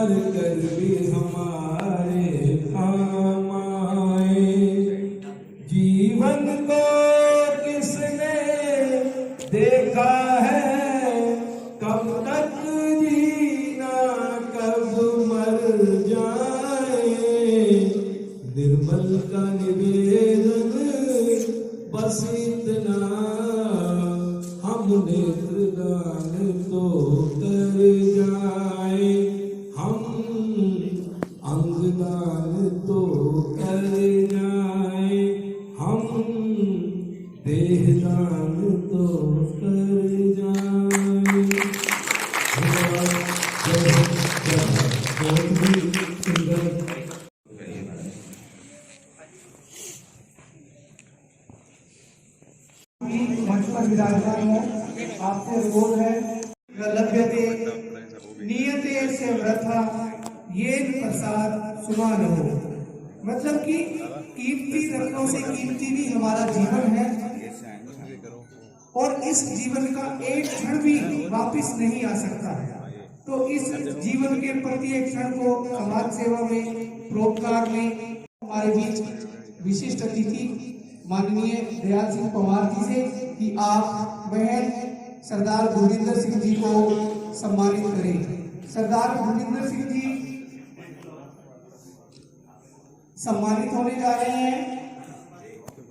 मर कर भी हमारे काम आए। जीवन को किसने देखा है, कब तक जीना कब मर जाए। निर्मल का निवेदन बस इतना, हम नेत्रदान तो कर जाए, हम अंगदान तो कर जाए, हम देहदान तो कर जाए। बहुत ही सुंदर। मंच पर विराजमान हो, आपसे अनुरोध है। लभ्यते नियते से व्रथा ये प्रसाद सुमान हो, मतलब कि कीर्ति रत्नों से कीर्ति भी हमारा जीवन है और इस जीवन का एक क्षण भी वापस नहीं आ सकता है। तो इस जीवन के प्रत्येक क्षण को समाज सेवा में, परोपकार में हमारे बीच विशिष्ट अतिथि माननीय दयाल सिंह पवार जी से कि आप बहन सरदार गुरविंदर सिंह जी को सम्मानित करें। सरदार गुरविंदर सिंह जी सम्मानित होने जा रहे हैं।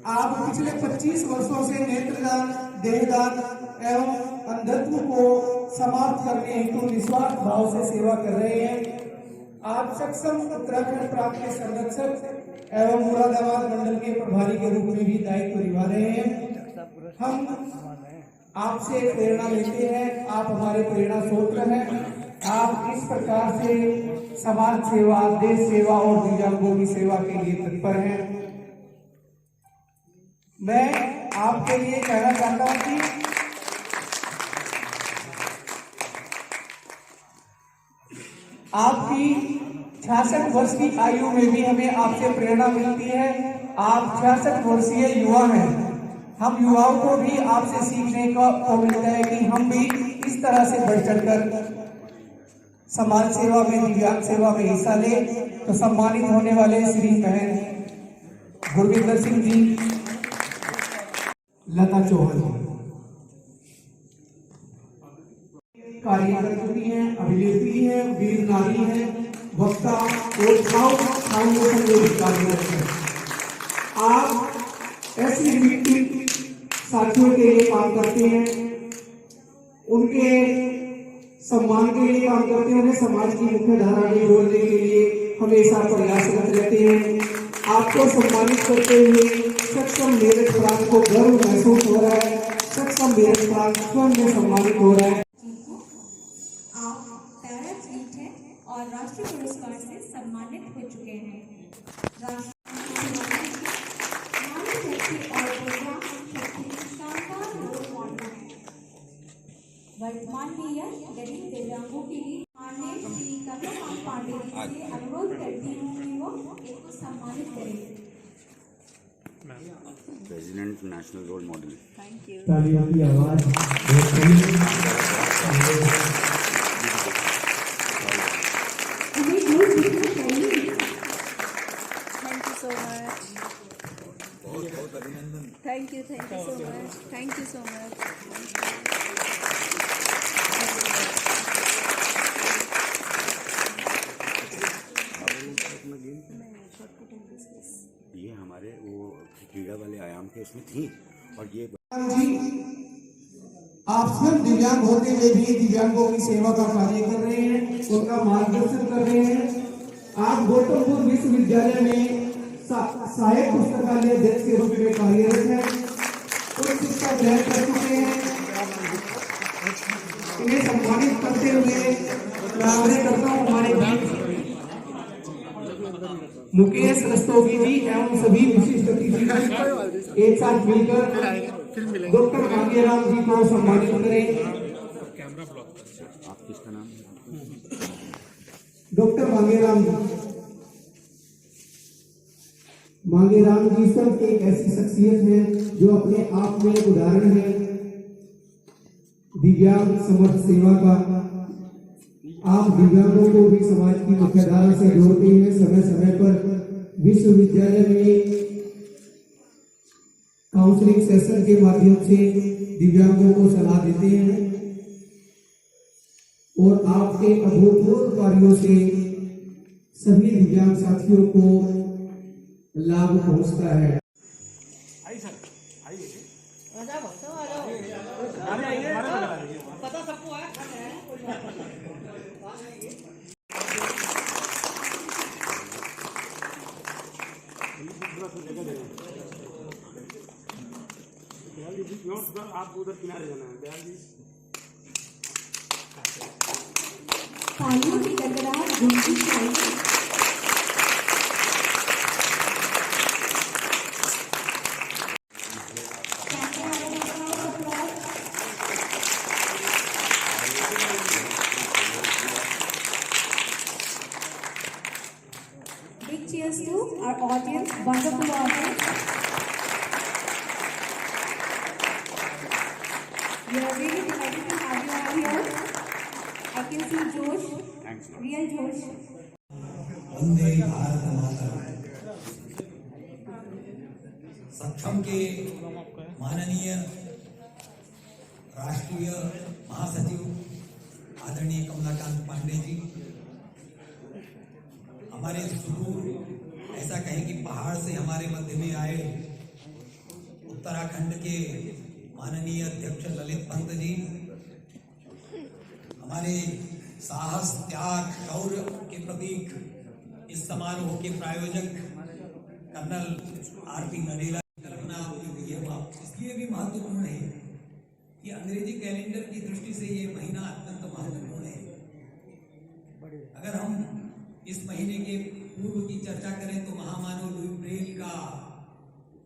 आप पिछले 25 वर्षों से नेत्रदान, देहदान एवं अंधत्व को समाप्त करने हेतु निस्वार्थ भाव से सेवा कर रहे हैं। आप सक्षम उत्तराखंड प्रांत के संरक्षक एवं मुरादाबाद मंडल के प्रभारी के रूप में भी दायित्व निभा रहे हैं। हम आपसे प्रेरणा लेते हैं, आप हमारे प्रेरणा स्रोत हैं। आप इस प्रकार से समाज सेवा, देश सेवा और दिव्यांगों की सेवा के लिए तत्पर हैं। मैं आपके लिए कहना चाहता हूं कि आपकी 66 वर्ष की आयु में भी हमें आपसे प्रेरणा मिलती है। आप 66 वर्षीय युवा हैं। हम युवाओं को भी आपसे सीखने को मिलता है कि हम भी इस तरह से बढ़ चढ़कर समाज सेवा में, दिव्यांग सेवा में हिस्सा ले। तो सम्मानित होने वाले श्री बहन गुरविंदर सिंह जी, लता चौहान जी कार्य कर चुकी हैं, अभिनेत्री हैं, वीर नारी हैं, वक्ता और फाउंडेशन में भी कार्यरत हैं। आप ऐसी मीटिंग साथियों के लिए काम करते हैं, उनके सम्मान के लिए काम करते हैं, उन्हें समाज की मुख्य धारा में जोड़ने के लिए हमेशा प्रयासरत रहते हैं। आपको सम्मानित करते हुए सक्षम मेरठ प्रांत को गर्व महसूस हो रहा है। सक्षम मेरठ प्रांत स्वयं में सम्मानित हो रहा है। आप पैरा एथलीट हैं और राष्ट्रीय पुरस्कार से सम्मानित हो चुके हैं। वर्तमान मेयर गरीब दिव्यांगों के लिए माननीय श्री कमलाकांत पांडे जी से अनुरोध करती हूँ कि वो इनको सम्मानित करें। President national role model. Thank you. तालियों की आवाज। Thank you so much. बहुत अभिनंदन। Thank you so much. Thank you so much. ये हमारे वो क्रीड़ा वाले आयाम के इसमें थी। और ये आप स्वयं दिव्यांग होते हुए भी दिव्यांगों की सेवा का कार्य कर रहे हैं, उनका मार्गदर्शन कर रहे हैं। आप गौतमपुर विश्वविद्यालय में सहायक पुस्तकालय अध्यक्ष के रूप में कार्यरत हैं, उच्च शिक्षा ग्रहण कर चुके हैं। इन्हें सम्मानित करते हुए मैं आग्रह करता हूँ हमारे बीच मुकेश रस्तोगी जी एवं सभी विशिष्ट अतिथि एक साथ मिलकर डॉक्टर भाग्यराम जी को सम्मानित करें। आप किसका नाम? डॉक्टर भाग्यराम जी। भाग्यराम जी सब एक ऐसी शख्सियत है जो अपने आप में एक उदाहरण है दिव्यांग समर्थ सेवा का। आप दिव्यांगों को भी समाज की मुख्यधारा से जोड़ते हैं। समय समय पर विश्वविद्यालय में काउंसलिंग सेशन के माध्यम से दिव्यांगों को सलाह देते हैं और आपके अभूतपूर्व कार्यों से सभी दिव्यांग साथियों को लाभ पहुंचता है। आप उधर किनारे जाना है दयाल जी। तालियों की गड़गड़ाहट गूंजती चाहिए। Big cheers to our audience, wonderful audience. We are really delighted to have you all here. I can see Josh, real Josh. Vande Bharat माता। सक्षम के माननीय राष्ट्रीय महासचिव आदरणीय कमलाकांत पांडे जी, हमारे सुदूर ऐसा कहें कि पहाड़ से हमारे मध्य में आए उत्तराखंड के माननीय अध्यक्ष ललित पंत जी, हमारे साहस त्याग शौर्य के प्रतीक इस समारोह के प्रायोजक कर्नल आरपी नरेला, कल्पना इसलिए भी महत्वपूर्ण है कि अंग्रेजी कैलेंडर की दृष्टि से ये महीना अत्यंत महत्वपूर्ण है। अगर हम इस महीने के पूर्व की चर्चा करें तो महामानव लुई ब्रेल का,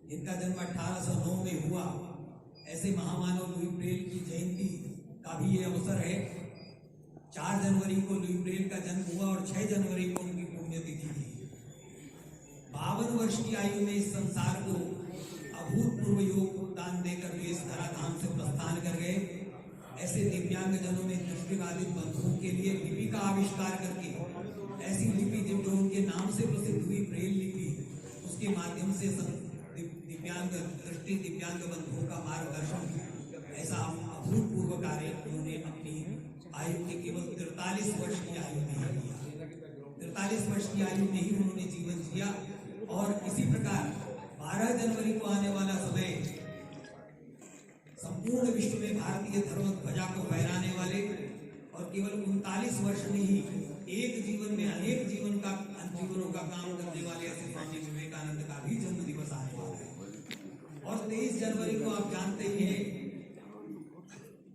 जिनका जन्म 1809 में हुआ, ऐसे महामानव लुई ब्रेल की जयंती का भी ये अवसर है। 4 जनवरी को लुई ब्रेल का जन्म हुआ और 6 जनवरी को उनकी पुण्यतिथि थी। 52 वर्ष की आयु में इस संसार को अभूतपूर्व योगदान देकर वे इस धराधाम से प्रस्थान कर गए। ऐसे दिव्यांग जनों में दृष्टिबाधित बंधुओं के लिए लिपि का आविष्कार करके, ऐसी लिपि जो उनके नाम से प्रसिद्ध हुई ब्रेल लिपि, उसके माध्यम से दिव्यांग बंधुओं का मार्गदर्शन, ऐसा अभूतपूर्व कार्य उन्होंने अपनी आयु के केवल 43 वर्ष की आयु में ही किया। 43 वर्ष की आयु में ही उन्होंने जीवन जिया और इसी प्रकार 12 जनवरी को आने वाला समय संपूर्ण विश्व में भारतीय धर्म ध्वजा को फहराने वाले और केवल 39 वर्ष में ही एक जीवन में अनेक जीवनों का काम करने वाले ऐसे स्वामी विवेकानंद का भी जन्म दिवस आने वाला है। और 23 जनवरी को आप जानते ही हैं,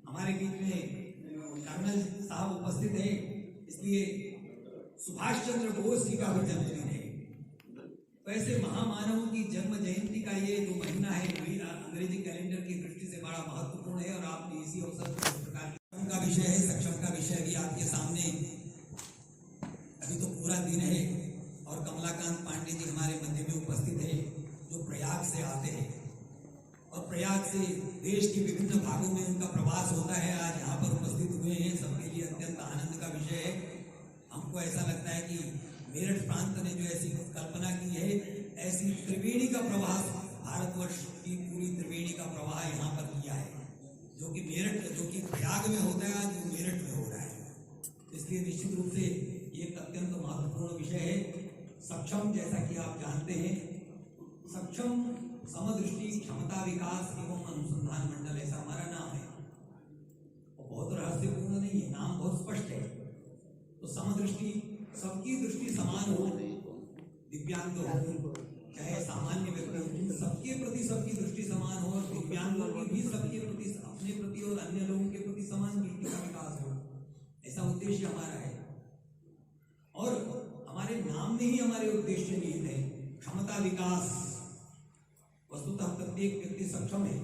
हमारे बीच में कर्नल साहब उपस्थित हैं, इसलिए सुभाष चंद्र बोस जी का भी जन्मदिन है। तो ऐसे महामानवों की जन्म जयंती का ये जो महीना है, अंग्रेजी कैलेंडर की दृष्टि से बड़ा महत्वपूर्ण है। और आपने इसी अवसर पर इस प्रकार का विषय है, सक्षम का विषय भी आपके सामने, अभी तो पूरा दिन है और कमलाकांत पांडे जी हमारे मध्य में उपस्थित है, जो प्रयाग से आते हैं और प्रयाग से देश के विभिन्न भागों में उनका प्रवास होता है। आज यहाँ पर उपस्थित हुए हैं, सबके लिए अत्यंत आनंद का विषय है। हमको ऐसा लगता है कि मेरठ प्रांत ने जो ऐसी कल्पना की है, ऐसी त्रिवेणी का प्रवाह, भारतवर्ष की पूरी त्रिवेणी का प्रवाह यहाँ पर किया है, जो कि प्रयाग में होता है, आज वो मेरठ में हो रहा है। इसलिए निश्चित रूप से ये एक अत्यंत महत्वपूर्ण विषय है। सक्षम, जैसा कि आप जानते हैं, सक्षम समदृष्टि क्षमता विकास एवं अनुसंधान मंडल, ऐसा हमारा नाम है। और बहुत रहस्यपूर्ण नहीं है, नाम बहुत स्पष्ट है। तो समदृष्टि, सबकी दृष्टि समान हो, दिव्यांग हो चाहे सामान्य व्यक्ति, सबके प्रति सबकी दृष्टि समान हो और दिव्यांगों की भी सबके प्रति, अपने प्रति और अन्य लोगों के प्रति समान दृष्टि का विकास हो, ऐसा उद्देश्य हमारा है। और हमारे नाम में ही हमारे उद्देश्य निहित है, क्षमता विकास। वस्तुतः प्रत्येक व्यक्ति सक्षम है,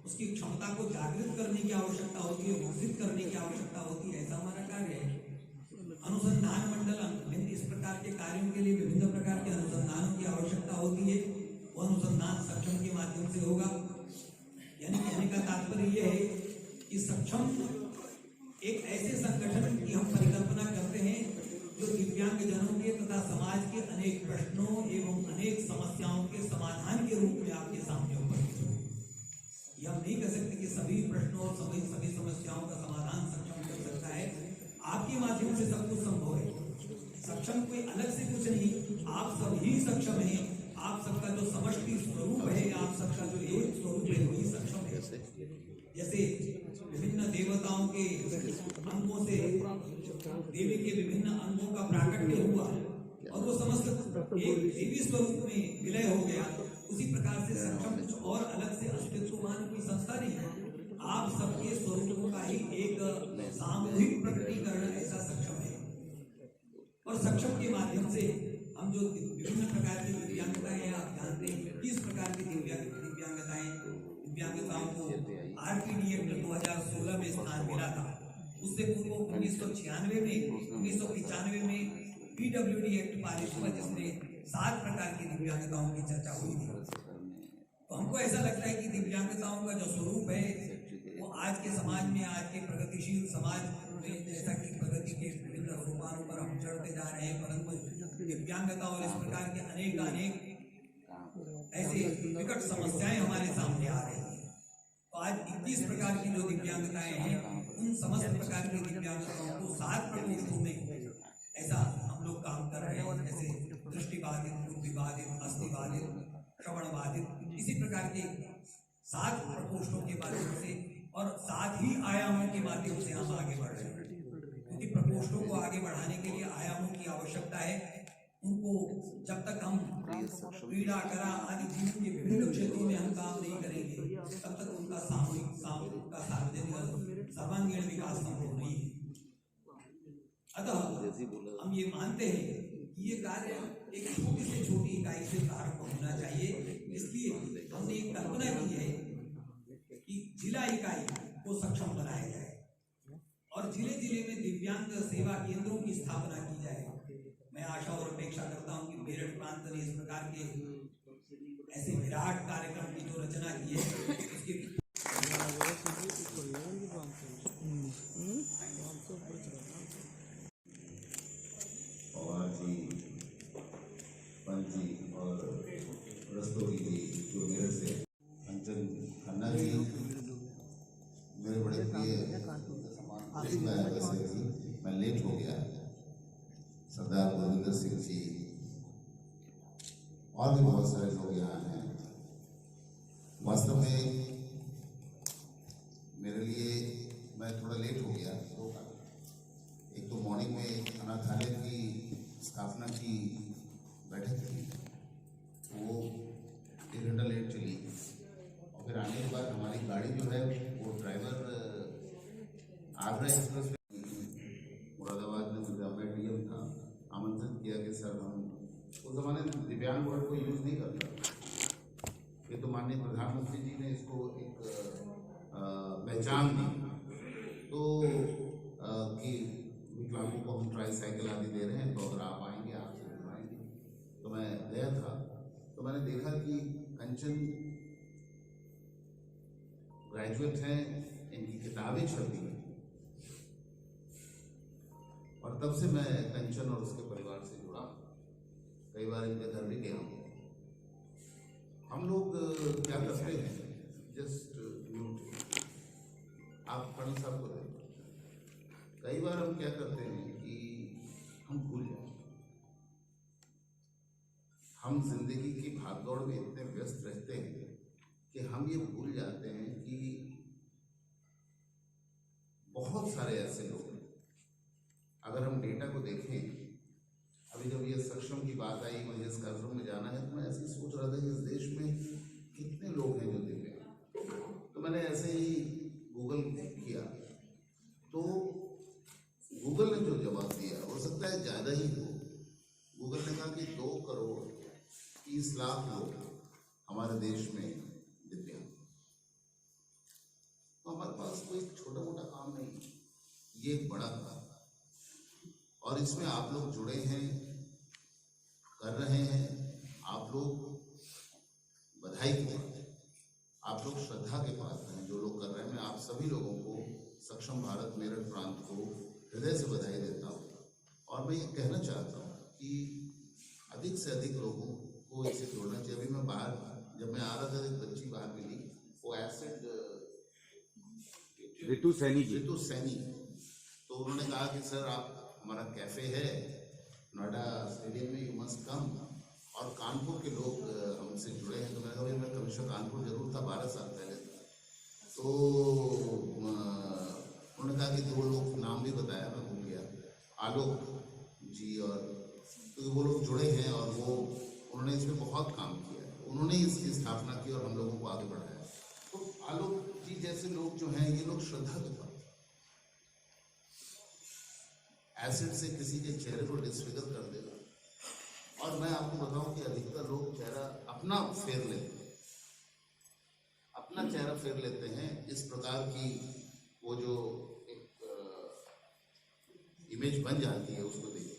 उसकी क्षमता को जागृत करने की आवश्यकता होती है, विकसित करने की आवश्यकता होती है, ऐसा हमारा कार्य है। अनुसंधान मंडल इस प्रकार के कार्यों के लिए विभिन्न प्रकार के अनुसंधानों की आवश्यकता होती है, वो अनुसंधान सक्षम के माध्यम से होगा। यानी कहने का तात्पर्य यह है कि सक्षम एक ऐसे संगठन की हम परिकल्पना करते हैं जो दिव्यांगजनों के तथा समाज के अनेक प्रश्नों एवं अनेक समस्याओं के समाधान के रूप में आपके सामने उपस्थित हो। ये हम नहीं कह सकते कि सभी प्रश्नों और सभी समस्याओं का समाधान सक्षम कर सकता है। आपके माध्यम से सब कुछ संभव है। सक्षम कोई अलग से कुछ नहीं, आप सब ही सक्षम हैं। आप सबका जो समष्टि स्वरूप है, आप सबका जो एक स्वरूप है, वही सक्षम है। जैसे विभिन्न देवताओं के अंगों से देवी के विभिन्न अंगों का प्राकट्य हुआ और वो समस्त एक देवी स्वरूप में विलय हो गया, उसी प्रकार से सक्षम कुछ और अलग से अस्तित्वमान कोई संस्था नहीं है। आप सबके स्वरूपों का ही एक सामूहिक प्रकटीकरण ऐसा सक्षम है। और सक्षम के माध्यम से हम जो विभिन्न प्रकार की दिव्यांगताएं हैं, आप जानते हैं किस प्रकार की दिव्यांगताओं को RTD एक्ट 2016 में स्थान मिला था। उससे पूर्व 1996 में 1995 में PWD एक्ट पारित हुआ, जिसमें 7 प्रकार की दिव्यांगताओं की चर्चा हुई थी। तो हमको ऐसा लगता है कि दिव्यांगताओं का जो स्वरूप है वो आज के समाज में, आज के प्रगतिशील समाज में, जैसा कि प्रगति के विभिन्न सोपानों पर हम चढ़ते जा रहे हैं, परंतु दिव्यांगता और इस प्रकार के अनेक ऐसे विकट समस्याएं हमारे सामने आ रही हैं। तो आज 21 प्रकार की जो दिव्यांगताएं हैं, उन समस्त प्रकार की दिव्यांगताओं को 7 प्रकोष्ठों में ऐसा हम लोग काम कर रहे हैं। जैसे दृष्टिबाधित, बुद्धिबाधित, अस्थिबाधित, श्रवणबाधित, इसी प्रकार के 7 प्रकोष्ठों के माध्यम से और 7 ही आयामों के माध्यम से हम आगे बढ़ रहे हैं। क्योंकि प्रकोष्ठों को आगे बढ़ाने के लिए आयामों की आवश्यकता है। उनको जब तक हम क्रीड़ा, कला आदि जीवन के विभिन्न क्षेत्रों में हम काम नहीं करेंगे, तब तक उनका सार्वजनिक सर्वांगीण विकास संभव नहीं है। अतः हम ये मानते हैं कि ये कार्य एक छोटी से छोटी इकाई से प्रारंभ होना चाहिए। इसलिए हमने एक कल्पना की है कि जिला इकाई को सक्षम बनाया जाए और जिले जिले में दिव्यांग सेवा केंद्रों की स्थापना की जाए। मैं आशा और अपेक्षा करता हूं कि मेरठ प्रांत ने इस प्रकार के ऐसे विराट कार्यक्रम की जो रचना की है उसके पवार जी, पंत जी और रस्तोगी जी जो मेरठ से, कंचन खन्ना जी मेरे बड़े प्रिय वैसे भी मैं लेट हो गया। सरदार बलविंदर सिंह जी और भी बहुत सारे लोग यहाँ हैं। वास्तव में मेरे लिए मैं थोड़ा लेट हो गया। एक तो मॉर्निंग में अनाथालय की स्थापना की बैठक थी, वो 1 घंटा लेट चली और फिर आने के बाद हमारी गाड़ी जो है वो ड्राइवर आगरा एक्सप्रेस मुरादाबाद में जब मैं DM था, आमंत्रित किया कि सर हम उस जमाने में दिव्यांग वर्ड को यूज़ नहीं करता। ये तो माननीय प्रधानमंत्री जी ने इसको एक पहचान दी तो कि विकलांगों को हम ट्राईसाइकिल आदि दे रहे हैं, तो अगर आप आएंगे आपसे मिलवाएंगे। तो मैं गया था, तो मैंने देखा कि कंचन ग्रेजुएट हैं, इनकी किताबें छपी हैं और तब से मैं कंचन और उसके परिवार से जुड़ा। कई बार इनके घर भी गया हूँ। हम लोग क्या करते हैं, जस्ट आप कर्नल साहब को देखो, कई बार हम क्या करते हैं कि हम भूल जाते हैं। हम जिंदगी की भागदौड़ में इतने व्यस्त रहते हैं कि हम ये भूल जाते हैं कि बहुत सारे ऐसे लोग हैं। अगर हम डेटा को देखें, अभी जब ये सक्षम की बात आई, मुझे इस कार्यक्रम में जाना है, तो मैं ऐसे ही सोच रहा था कि इस देश में कितने लोग हैं जो दिव्यांग। तो मैंने ऐसे ही गूगल किया, तो गूगल ने जो जवाब दिया हो सकता है ज़्यादा ही हो। गूगल ने कहा कि 2,30,00,000 लोग हमारे देश में दिव्यांग। तो हमारे पास कोई छोटा मोटा काम नहीं, ये एक बड़ा काम है और इसमें आप लोग जुड़े हैं, कर रहे हैं। आप लोग बधाई के पात्र हैं, आप लोग श्रद्धा के पात्र हैं जो लोग कर रहे हैं। मैं आप सभी लोगों को सक्षम भारत मेरठ प्रांत को हृदय से बधाई देता हूँ। और मैं ये कहना चाहता हूँ कि अधिक से अधिक लोगों को इससे जोड़ना चाहिए। अभी मैं बाहर जब मैं आ रहा था, एक बच्ची बाहर मिली, वो एसिड रितु सैनी जी। रितु सैनी। तो उन्होंने कहा कि सर आप, हमारा कैफे है नोएडा स्टेडियम में, यू मस्ट कम। और कानपुर के लोग हमसे जुड़े हैं। तो मैंने कहा भाई मैं कमिश्नर कानपुर जरूर था 12 साल पहले। तो उन्होंने कहा कि 2 लोग नाम भी बताया, मैं भूल गया, आलोक जी, और तो वो लोग जुड़े हैं और वो उन्होंने इसमें बहुत काम किया। उन्होंने इसकी स्थापना की और हम लोगों को आगे बढ़ाया। तो आलोक जी जैसे लोग जो हैं, ये लोग श्रद्धा के पात्र। एसिड से किसी के चेहरे को डिसफिगर कर देगा। और मैं आपको बताऊं कि अधिकतर लोग चेहरा अपना फेर लेते हैं, अपना चेहरा फेर लेते हैं। इस प्रकार की वो जो एक इमेज बन जाती है, उसको देख के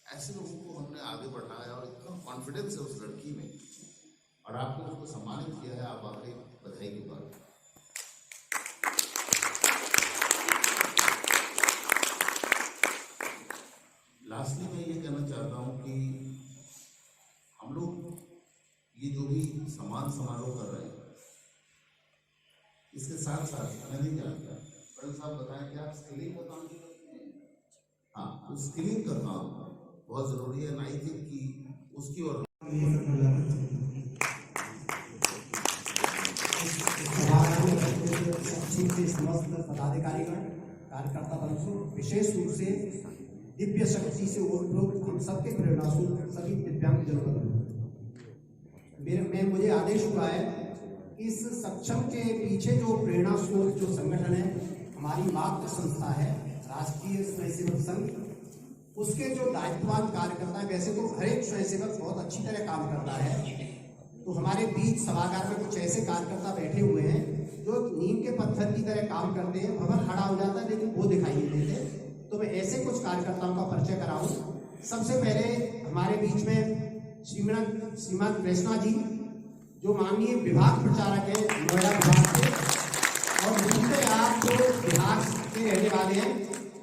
ऐसे लोगों को हमने आगे बढ़ाया और इतना कॉन्फिडेंस है उस लड़की में, और आपने उसको सम्मानित किया है। आप वाकई बधाई की बात। लास्टली मैं ये कहना चाहता हूँ कि हम लोग ये जो भी सम्मान समारोह कर रहे हैं, इसके साथ साथ मैं नहीं जानता, पटेल साहब बताएं कि आप स्किलिंग का काम करते हैं। हाँ, तो स्किलिंग का काम बहुत ज़रूरी है। आई थिंक कि उसकी और समस्त पदाधिकारीगण, कार्यकर्ता बंधु, विशेष रूप से दिव्य शक्ति से ओतप्रोत हम सबके प्रेरणा स्रोत सभी दिव्यांग जनों, मुझे आदेश हुआ है कि इस सक्षम के पीछे जो प्रेरणा स्रोत जो संगठन है, हमारी मातृ संस्था है राष्ट्रीय स्वयंसेवक संघ, उसके जो दायित्ववान कार्यकर्ता, वैसे तो हर एक स्वयंसेवक बहुत अच्छी तरह काम करता है, तो हमारे बीच सभागार में कुछ ऐसे कार्यकर्ता बैठे हुए हैं जो नीम के पत्थर की तरह काम करते हैं। भवन खड़ा हो जाता है लेकिन वो दिखाई नहीं देते। तो मैं ऐसे कुछ कार्यकर्ताओं का परिचय कराऊं। सबसे पहले हमारे बीच में श्रीमान कृष्णा जी, जो माननीय विभाग प्रचारक है नोएडा विभाग के, और दूसरे आप जो बिहार के रहने वाले हैं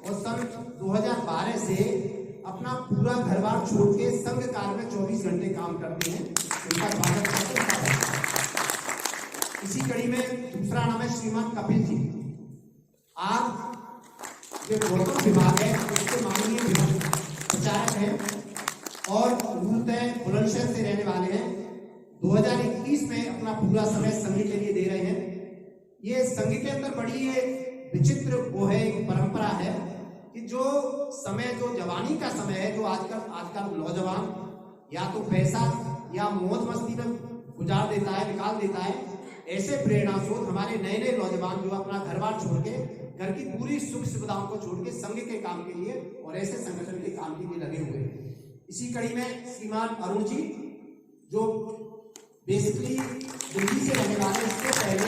और सन 2012 से अपना पूरा घर बार छोड़ के संघ कार्य में 24 घंटे काम करते हैं। उनका स्वागत करते हैं। इसी कड़ी में दूसरा नाम है श्रीमान कपिल जी। आप जो गौतम विभाग है उसके माननीय विभाग प्रचारक हैं और मूलतः बुलंदशहर से रहने वाले हैं। 2021 में अपना पूरा समय संघ के लिए दे रहे हैं। ये संघ के अंदर बड़ी ये विचित्र वो है, एक परंपरा है कि जो समय, जो जवानी का समय है, जो आजकल नौजवान या तो पैसा या मौज मस्ती में गुजार देता है, निकाल देता है। ऐसे प्रेरणा स्रोत हमारे नए नए नौजवान जो अपना घर बार छोड़ के, घर की पूरी सुख सुविधाओं को छोड़ के संघ के काम के लिए और ऐसे संगठन के काम के लिए लगे हुए हैं। इसी कड़ी में श्रीमान अरुण जी, जो बेसिकली दिल्ली से रहने वाले, इससे पहले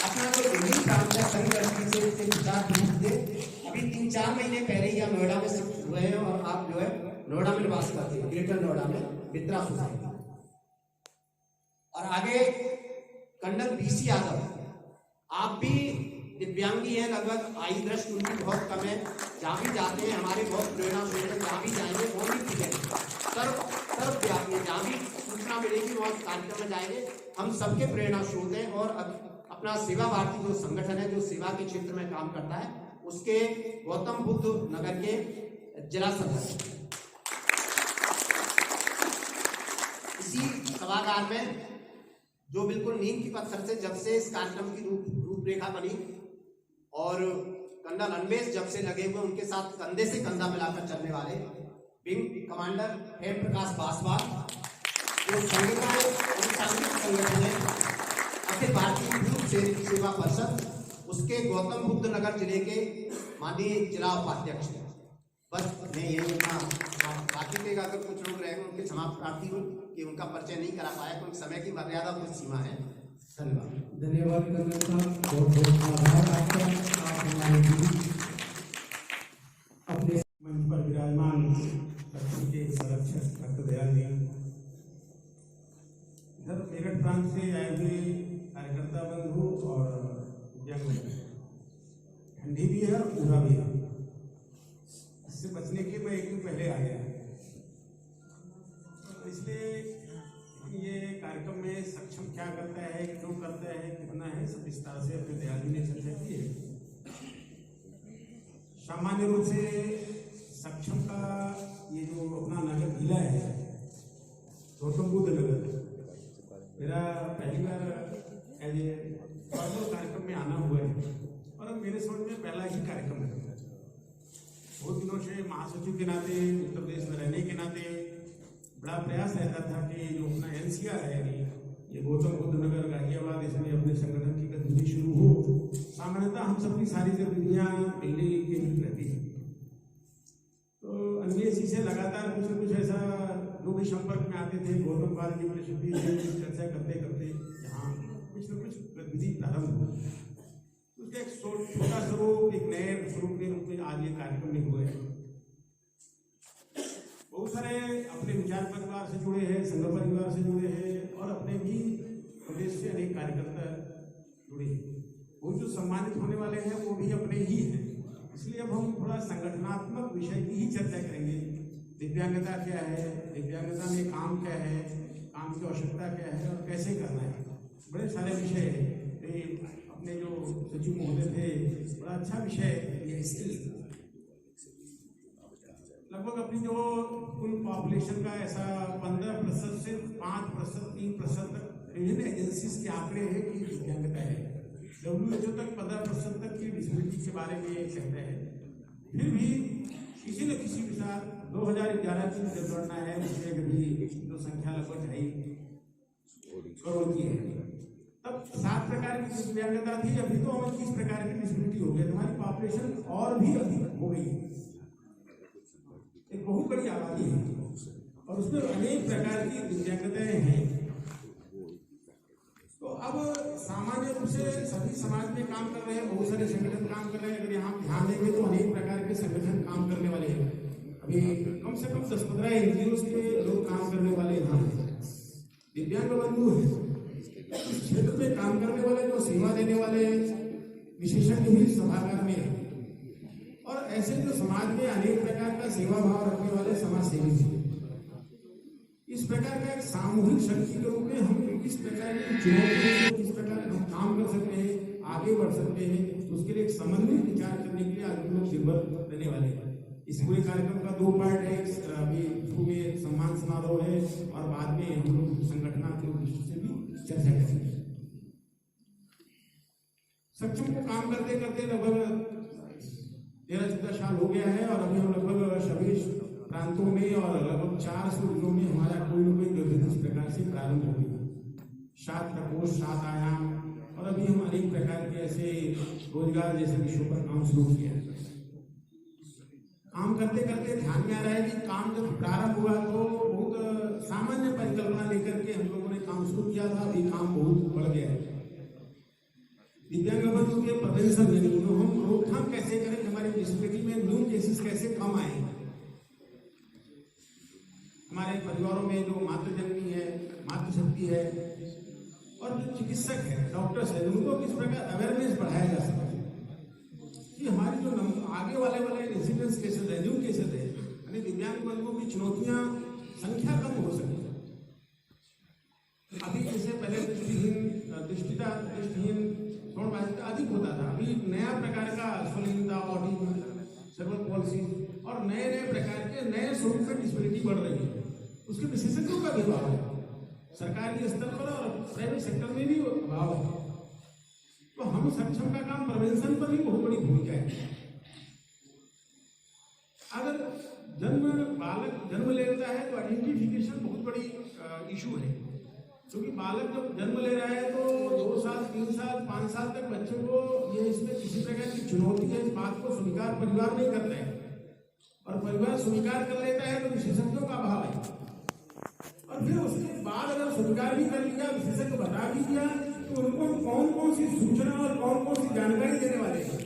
अपना जो दिल्ली प्रांत है संघ से विचार थे, अभी 3-4 महीने पहले ही नोएडा में शिफ्ट हुए हैं और आप जो है नोएडा में निवास करते हैं, ग्रेटर नोएडा में मित्रा सोसाइटी। और आगे कर्नल BC यादव, आप भी दिव्यांगी हैं, लगभग आई दृष्टि उनकी बहुत कम है, जहाँ भी जाते हैं हमारे बहुत प्रेरणा स्रोत है, जहाँ भी जाएंगे वो भी ठीक है, सर्वव्यापी, जहाँ भी सूचना मिलेगी वहाँ कार्यक्रम में जाएंगे। हम सबके प्रेरणा स्रोत हैं और अपना सेवा भारती जो संगठन है, जो सेवा के क्षेत्र में काम करता है, उसके गौतम बुद्ध नगर के जिला सदस्य। इसी सभागार में जो बिल्कुल नीम की पत्थर से जब से इस कार्यक्रम की रूपरेखा बनी और कर्नल अन्वेष जब से लगे हुए, उनके साथ कंधे से कंधा मिलाकर चलने वाले विंग कमांडर हेड प्रकाश बासवाल, जो संघ का सांस्कृतिक संगठन है अखिल भारतीय युद्ध सेवा परिषद, उसके गौतम बुद्ध नगर जिले के माननीय जिला उपाध्यक्ष है। बस मैं यही अपना बाकी के अगर कुछ लोग रहेंगे उनके क्षमा प्रार्थी हूँ कि उनका परिचय नहीं करा पाया, क्योंकि समय की मर्यादा कुछ सीमा है। धन्यवाद। धन्यवाद कर्नल साहब, बहुत बहुत आभार आपका। आप हमारे अपने मंच पर विराजमान बच्चों के संरक्षक डॉक्टर दयाल जी, इधर मेरठ प्रांत से आए हुए कार्यकर्ता बंधु और दिव्यांग, ठंडी भी है और कोहरा भी है। इससे बचने के मैं एक दिन पहले आ गया, तो इसलिए ये कार्यक्रम में सक्षम क्या करता है, क्यों करता है, कितना है, सब विस्तार से अपने दयालु ने चर्चा की है। सामान्य रूप से सक्षम का ये जो अपना नगर जिला है गौतम बुद्ध नगर, मेरा पहली बार एज ए फॉर्मल कार्यक्रम में आना हुआ है और अब मेरे समझ में पहला ही कार्यक्रम है। बहुत दिनों से महासचिव के नाते, उत्तर प्रदेश में रहने के नाते बड़ा प्रयास रहता था कि जो अपना NCR है ये गौतम बुद्ध नगर गाजियाबाद, इसमें अपने संगठन की गतिविधि शुरू हो। सामान्यतः हम सबकी सारी गतिविधियाँ दिल्ली केंद्रित रहती हैं, तो अन्य से लगातार कुछ न कुछ ऐसा जो भी संपर्क में आते थे, गौतम पाल जी मेरे शक्ति से चर्चा करते करते यहाँ कुछ न कुछ गतिविधि प्रारंभ हो। उसका एक छोटा स्वरूप, एक नए स्वरूप के रूप में आज ये कार्यक्रम में हुए हैं। बहुत सारे अपने विचार परिवार से जुड़े हैं, संघ परिवार से जुड़े हैं और अपने भी प्रदेश से अनेक कार्यकर्ता जुड़े हैं। वो जो सम्मानित होने वाले हैं वो भी अपने ही हैं। इसलिए अब हम थोड़ा संगठनात्मक विषय की ही चर्चा करेंगे। दिव्यांगता क्या है, दिव्यांगता में काम क्या है, काम की आवश्यकता क्या है और कैसे करना है। बड़े सारे विषय है। अपने जो सचिव महोदय थे, बड़ा अच्छा विषय ये स्किल, लगभग अपनी जो कुल पॉपुलेशन का ऐसा 15% से 5%, 3% तक विभिन्न एजेंसीज के आंकड़े हैं कि दिव्यांगता है। WHO तक 15% तक की डिसेबिलिटी के बारे में कहते हैं। फिर भी किसी न किसी के साथ 2011 की जनगणना है, उसमें भी जो संख्या लगभग 2.5 करोड़ की है। तब 7 प्रकार की दिव्यांगता थी, अभी तो 29 प्रकार की डिसेबिलिटी हो गई। हमारी पॉपुलेशन और भी अधिक हो गई, एक बहुत बड़ी आबादी है और उसमें अनेक प्रकार की दिव्यांगताएं हैं। तो अब सामान्य रूप से सभी समाज में काम कर रहे हैं, बहुत सारे संगठन काम कर रहे हैं। अगर यहाँ ध्यान देंगे तो अनेक प्रकार के संगठन काम करने वाले हैं। अभी कम से कम 10-15 NGOs के लोग काम करने वाले यहाँ हैं। दिव्यांग बंधु है, इस क्षेत्र में काम करने वाले, जो सेवा देने वाले विशेषज्ञ भी सभागार में है और ऐसे जो समाज में अनेक प्रकार का सेवा भाव रखने वाले समाज सेवी हैं। इस प्रकार का एक सामूहिक शक्ति के रूप में हम किस प्रकार की चुनौतियों से किस प्रकार हम काम कर सकते हैं, आगे बढ़ सकते हैं, उसके लिए एक समन्वित विचार करने के लिए आज हम लोग निर्भर रहने वाले हैं। इस पूरे कार्यक्रम का 2 पार्ट है। अभी शुरू में सम्मान समारोह है और बाद में हम लोग संगठनात्मक दृष्टि से भी चर्चा करेंगे। सक्षम को काम करते करते लगभग 13-14 साल हो गया है और अभी हम लगभग सभी प्रांतों में और लगभग 400 जिलों में हमारा कोई न कोई गतिविधि इस प्रकार से प्रारंभ हो गई। 7 प्रकोष्ठ, 7 आयाम और अभी हम अनेक प्रकार के ऐसे रोजगार जैसे विषयों पर काम शुरू किया है। काम करते करते ध्यान में आ रहा है कि काम जब प्रारंभ हुआ तो बहुत सामान्य परिकल्पना लेकर के हम लोगों ने काम शुरू किया था। अभी काम बहुत बढ़ गया है। दिव्यांग बंधु के प्रिवेंशन में जो हम रोकथाम कैसे करें, हमारी डिसेबिलिटी में न्यू केसेस कैसे कम आए, हमारे परिवारों में जो मातृजननी है, मातृशक्ति है और जो चिकित्सक है, डॉक्टर्स है, उनको किस प्रकार अवेयरनेस बढ़ाया जा सकता है कि हमारी जो आगे वाले रेजिडेंस केसेस है, न्यू केसेस है, यानी दिव्यांग बंधुओं की चुनौतियां संख्या कम हो सके। अभी जैसे पहले दृष्टिहीन श्रवणबाधिता अधिक होता था, अभी नया प्रकार का स्वलीनता, ऑटिज्म, सेरेब्रल पॉलिसी और नए प्रकार के नए स्वरूप में डिसेबिलिटी बढ़ रही है। उसके विशेषज्ञों का भी अभाव है, सरकारी स्तर पर और प्राइवेट सेक्टर में भी अभाव है। तो हम सक्षम का काम प्रिवेंशन पर भी बहुत बड़ी भूमिका है। अगर बालक जन्म लेता है तो आइडेंटिफिकेशन बहुत बड़ी इशू है, क्योंकि बालक जब जन्म ले रहा है तो 2 साल, 3 साल, 5 साल तक बच्चों को ये इसमें किसी प्रकार की चुनौती है, इस बात को स्वीकार परिवार नहीं करता है और परिवार स्वीकार कर लेता है तो विशेषज्ञों का अभाव है। और फिर उसके बाद अगर स्वीकार भी कर लिया, विशेषज्ञ बता भी दिया, तो उनको कौन कौन सी सूचना और कौन कौन सी जानकारी देने वाले हैं।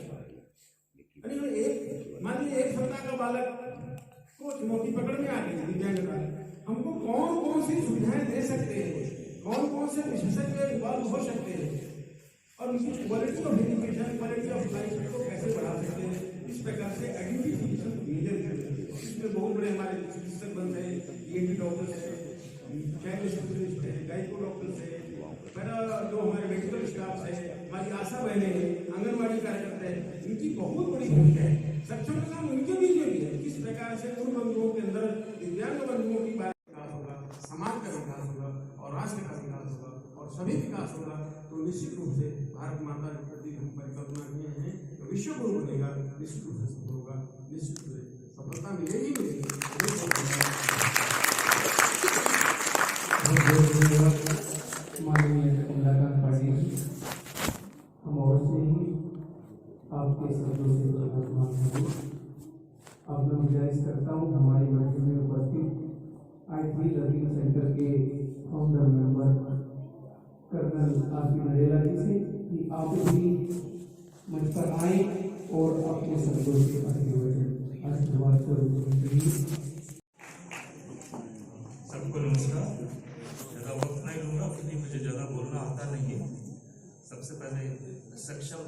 मान लीजिए 1 सप्ताह का बालक को चुनौती पकड़ में आ गई दिव्यांगता, हमको कौन कौन सी सुविधाएं दे सकते हैं, कौन कौन से विशेषज्ञ इन्वॉल्व हो सकते हैं और उनकी quality of education, quality of life को कैसे बढ़ा सकते हैं, इस प्रकार से आइडेंटिफिकेशन मेजर इसमें बहुत बड़े हमारे चिकित्सक बन रहे हैं, ENT डॉक्टर्स है, चाइल्ड स्पेशलिस्ट है, गायको डॉक्टर्स है, मेरा जो हमारे मेडिकल स्टाफ है, हमारी आशा बहनें हैं, आंगनबाड़ी कार्यकर्ता है, इनकी बहुत बड़ी भूमिका है। सक्षम का काम उनके बीच में भी है। किस प्रकार से उन बंधुओं के अंदर दिव्यांग बंधुओं की विकास होगा, समाज का विकास होगा और राष्ट्र का विकास होगा और सभी विकास होगा, तो निश्चित रूप से भारत माता के प्रति हम परिकल्पना किए हैं तो विश्व गुरु बनेगा, निश्चित रूप से सफल होगा, निश्चित रूप से सफलता मिलेगी। माननीय कमलाकांत पाटिल, हम अवश्य ही आपके शब्दों से प्रभावित होंगे। अब मैं गुजारिश करता हूँ हमारे मंच में उपस्थित I3 लर्निंग सेंटर के founder member colonel R P Narela ji से कि आप भी मंच पर आए और अपने शब्दों से आशीर्वाद करें। सबको नमस्कार। ज़्यादा वक्त नहीं लूँगा क्योंकि मुझे ज़्यादा बोलना आता नहीं है। सबसे पहले सक्षम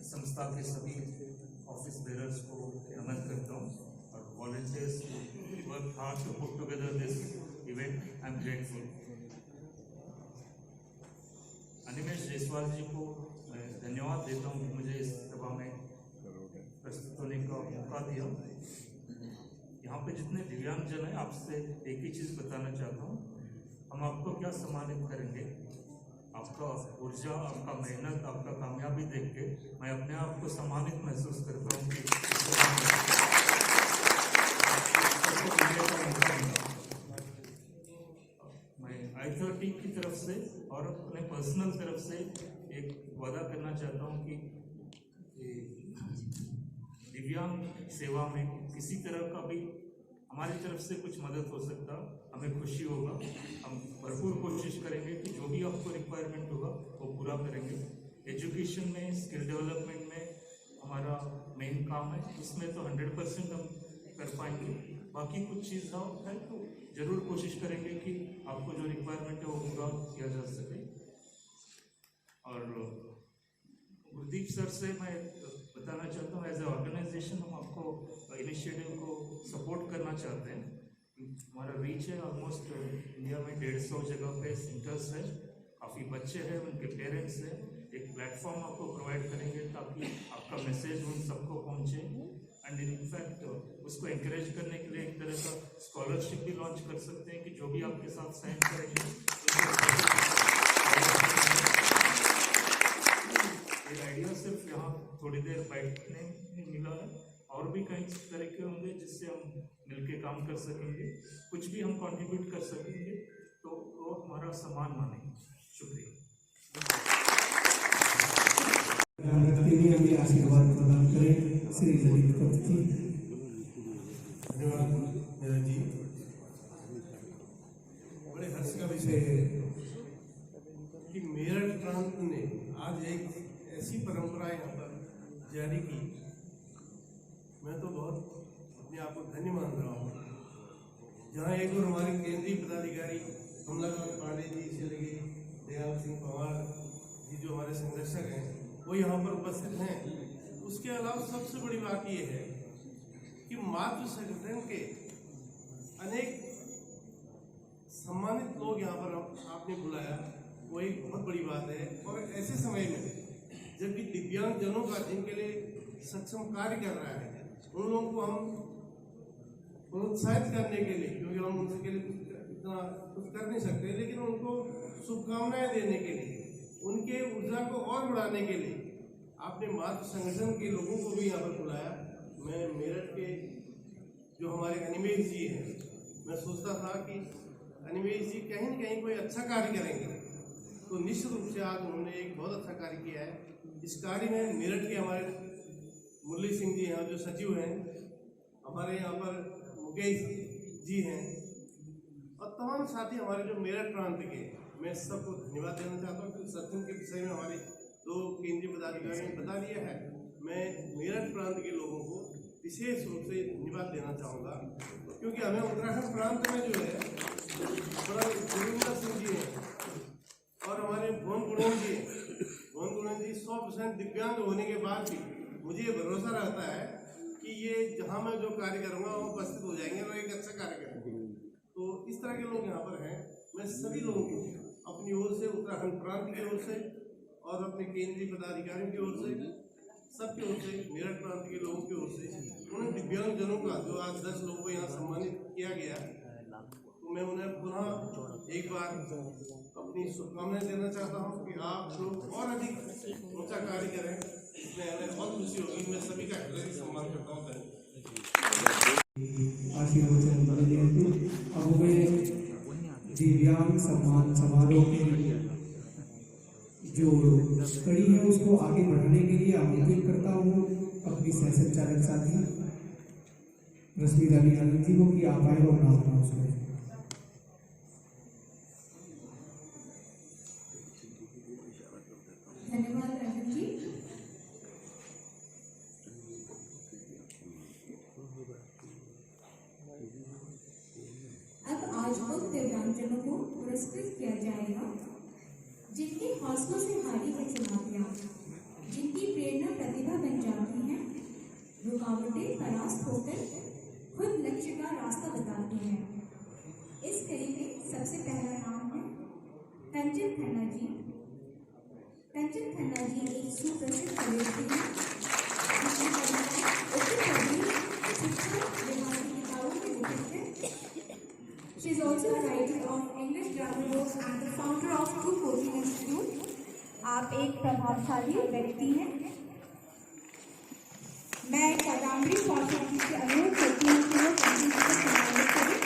संस्था के सभी ऑफिस बेरर्स को नमन करता हूँ और volunteers work hard to put together this event. I am grateful. Animesh Jaiswal ji को मैं धन्यवाद देता हूँ कि मुझे इस सभा में प्रस्तुत होने का मौका दिया। यहाँ पे जितने दिव्यांगजन हैं, आपसे एक ही चीज़ बताना चाहता हूँ, हम आपको क्या सम्मानित करेंगे, आपका ऊर्जा, आपका मेहनत, आपका कामयाबी देख के मैं अपने आप को सम्मानित महसूस करता हूँ कि मैं I30 की तरफ से और अपने पर्सनल तरफ से एक वादा करना चाहता हूँ कि दिव्यांग सेवा में किसी तरह का भी हमारी तरफ से कुछ मदद हो सकता, हमें खुशी होगा। हम भरपूर कोशिश करेंगे कि जो भी आपको रिक्वायरमेंट होगा वो पूरा करेंगे। एजुकेशन में, स्किल डेवलपमेंट में हमारा मेन काम है, उसमें तो 100% हम कर पाएंगे। बाकी कुछ चीज़ है तो ज़रूर कोशिश करेंगे कि आपको जो रिक्वायरमेंट है वो पूरा किया जा सके। और गुरदीप सर से मैं बताना चाहता हूँ, एज ए ऑर्गेनाइजेशन हम आपको इनिशिएटिव को सपोर्ट करना चाहते हैं। हमारा रीच है ऑलमोस्ट इंडिया में 150 जगह पे सेंटर्स है, काफ़ी बच्चे हैं, उनके पेरेंट्स हैं। एक प्लेटफॉर्म आपको प्रोवाइड करेंगे ताकि आपका मैसेज उन सबको पहुँचे। एंड इनफैक्ट उसको इंकरेज करने के लिए एक तरह का स्कॉलरशिप भी लॉन्च कर सकते हैं कि जो भी आपके साथ साइन करेंगे ये आइडिया सिर्फ यहाँ थोड़ी देर बैठने में मिला है, और भी कई तरीके होंगे जिससे हम मिलके काम कर सकेंगे। कुछ भी हम कंट्रीब्यूट कर सकेंगे तो वो हमारा सम्मान मानेंगे। शुक्रिया। आशीर्वाद प्रदान करें श्री ललित जी। धन्यवाद मेरा जी। बड़े हर्ष का विषय है कि मेरठ प्रांत ने आज एक ऐसी परंपरा यहाँ पर जारी की। मैं तो बहुत अपने आप को धन्य मान रहा हूँ। जहाँ एक और हमारे केंद्रीय पदाधिकारी कमलाकांत पाटिल जी से लगे दयाल सिंह पवार जी जो हमारे संरक्षक हैं वो यहाँ पर उपस्थित हैं। उसके अलावा सबसे बड़ी बात ये है कि मातृ संगठन के अनेक सम्मानित लोग यहाँ पर आपने बुलाया, वो एक बहुत बड़ी बात है। और ऐसे समय में जबकि दिव्यांगजनों का जिनके लिए सक्षम कार्य कर रहा है, उन लोगों को हम प्रोत्साहित करने के लिए, क्योंकि हम उनके लिए इतना कुछ कर नहीं सकते, लेकिन उनको शुभकामनाएं देने के लिए, उनके ऊर्जा को और बढ़ाने के लिए आपने मातृ संगठन के लोगों को भी यहाँ पर बुलाया। मैं मेरठ के जो हमारे अनिमेश जी हैं, मैं सोचता था कि अनिमेश जी कहीं न कहीं कोई अच्छा कार्य करेंगे, तो निश्चित रूप से आज उन्होंने एक बहुत अच्छा कार्य किया है। इस कार्य में मेरठ के हमारे मुरली सिंह जी हैं जो सचिव हैं, हमारे यहाँ पर मुकेश जी हैं और तमाम साथी हमारे जो मेरठ प्रांत के, मैं सबको धन्यवाद देना चाहता हूँ क्योंकि सक्षम के विषय में हमारे दो केंद्रीय पदाधिकारियों ने बता दिया है। मैं मेरठ प्रांत के लोगों को विशेष रूप से धन्यवाद देना चाहूँगा क्योंकि हमें उत्तराखंड प्रांत में जो है गुरविंदर सिंह जी हैं और हमारे भुवन गुणों जी हैं। 100% दिव्यांग होने के बाद भी मुझे ये भरोसा रहता है कि ये जहाँ मैं जो कार्य करूँगा वो उपस्थित हो जाएंगे और एक अच्छा कार्य करेंगे। तो इस तरह के लोग यहाँ पर हैं। मैं सभी लोगों को अपनी ओर से, उत्तराखंड प्रांत की ओर से और अपने केंद्रीय पदाधिकारियों की ओर से, सबकी ओर से, मेरठ प्रांत के लोगों की ओर से, उन दिव्यांगजनों का जो आज 10 लोगों को यहाँ सम्मानित किया गया, तो मैं उन्हें पुनः एक बार अपनी शुभकामनाएं देना चाहता हूँ कि आप लोग और अधिक ऊंचा कार्य करें। इसमें हमें बहुत खुशी होगी। मैं सभी का हृदय से सम्मान करता हूँ। आशीर्वचन दिए थे। अब वे दिव्यांग सम्मान समारोह की जो कड़ी है उसको आगे बढ़ाने के लिए आमंत्रित करता हूँ अपनी सह संचालक साथी रश्मि रानी आनंद जी को कि आप आए और नाम अनाउंस करें। धन्यवाद राजन जी। अब आज उन दिव्यांगजनों को पुरस्कृत किया जाएगा जिनके हौसलों से हारी है चुनौतियां, जिनकी प्रेरणा प्रतिभा बन जाती है, रुकावटें परास्त होकर खुद लक्ष्य का रास्ता बताती हैं। इस कड़ी में सबसे पहला नाम है कंचन खन्ना जी। कंचन खन्ना जी एक सुप्रसिद्ध कवयित्री हैं, जिनकी कविताएं उत्तर प्रदेश शिक्षा विभाग की किताबों में लिखित है। She is also a writer of English grammar books and the founder of True Coaching Institute. आप एक प्रभावशाली व्यक्ति हैं। मैं कादम्बरी कौशल जी से अनुरोध करती हूँ कि वो कंचन जी को सम्मानित करें।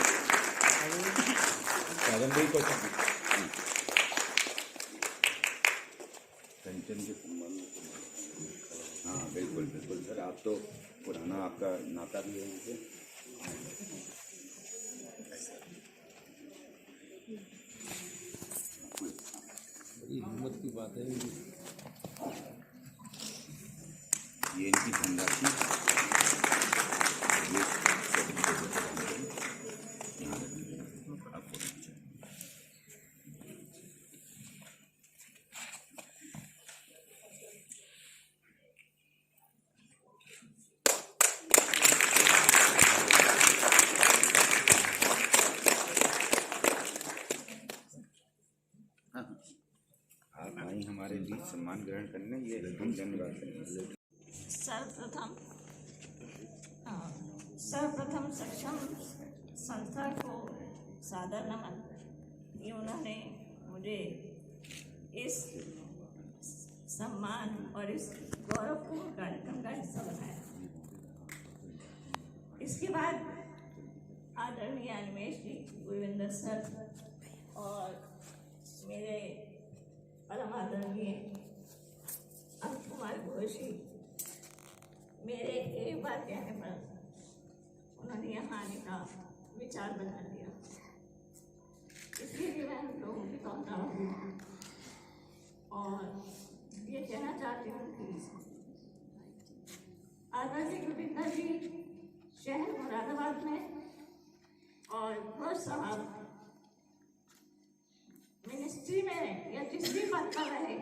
कादम्बरी कौशल कंचन के सम्मान में। हाँ बिल्कुल बिल्कुल सर, आप तो पुराना आपका नाता भी है उनसे। हिम्मत की बात है। ये इनकी धनराशि आप आई हमारे बीच सम्मान ग्रहण करने, ये हम धन्यवाद करेंगे। सर्वप्रथम सक्षम संस्था को सादर नमन कि उन्होंने मुझे इस सम्मान और इस गौरवपूर्ण कार्यक्रम का हिस्सा बनाया। इसके बाद आदरणीय अनिमेश जी, गुरविंदर सर और मेरे परम आदरणीय अंश कुमार घोषी, मेरे एक बार कहने पर उन्होंने यहाँ आने का विचार बना लिया। इसलिए मैं उन लोगों की कामना हूँ और ये कहना चाहती हूँ कि आदरणीय गुरविंदर जी शहर मुरादाबाद में और घोष साहब मिनिस्ट्री में या जिस भी पद पर रहे,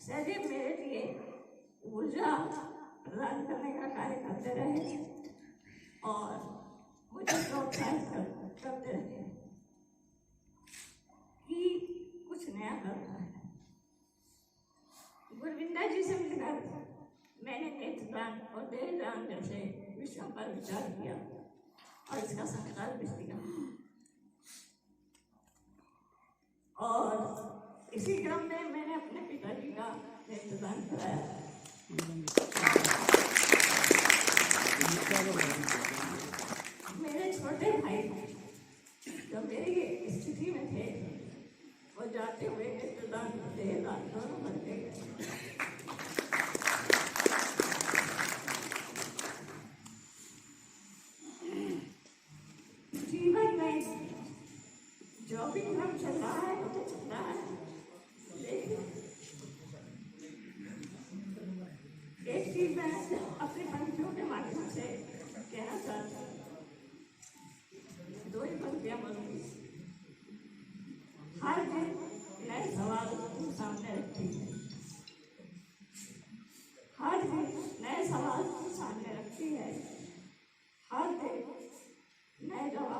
सदैव मेरे लिए ऊर्जा प्रदान करने का कार्य करते रहे और मुझे प्रोत्साहित करते रहे कि कुछ नया करना है। गुरविंदर जी से मिलकर मैंने नेत्रदान और देहदान जैसे विषयों पर विचार किया और इसका संस्कार भी किया और इसी क्रम में मैंने अपने पिताजी का नेत्रदान कराया। मेरे छोटे भाई जो मेरी स्थिति में थे, वो जाते हुए नेत्रदान देहदान दोनों करते गए। जीवन में जो भी क्रम चल रहा है वो चल रहा है, लेकिन एक चीज मैं अपने पंक्तियों के माध्यम से कहना चाहती हूँ। दो ही पंक्तियां बोलूंगी। हर दिन नए सवाल सामने रखती है,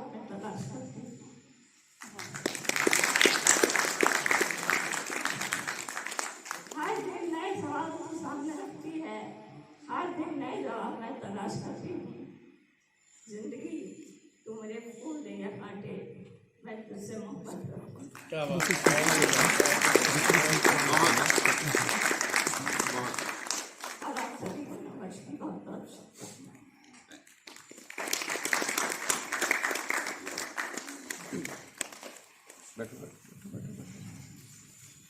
मैं तलाश करती हूँ। हर दिन नए सवाल को सामने रखती है, हर दिन नए जवाब मैं तलाश करती हूँ। जिंदगी तू मुझे फूल दे या कांटे, मैं तुझसे मोहब्बत करूँगा। क्या बात और आप सभी को नमस्कार, बहुत बहुत शुक्रिया।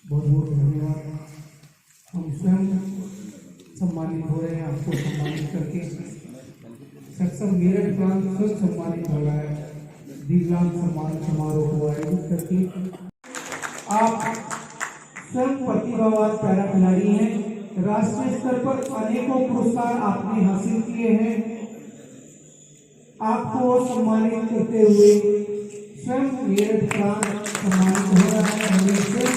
बहुत बहुत धन्यवाद। हम स्वयं सम्मानित हो रहे हैं आपको सम्मानित करके। सक्षम मेरठ प्रांत स्वयं सम्मानित हो रहा है दिव्यांग सम्मान समारोह को आयोजित करके। आप स्वयं प्रतिभावान पैरा खिलाड़ी हैं। राष्ट्रीय स्तर पर अनेकों पुरस्कार आपने हासिल किए हैं। आपको सम्मानित करते हुए स्वयं मेरठ प्रांत सम्मानित हो रहा है। हमें स्वयं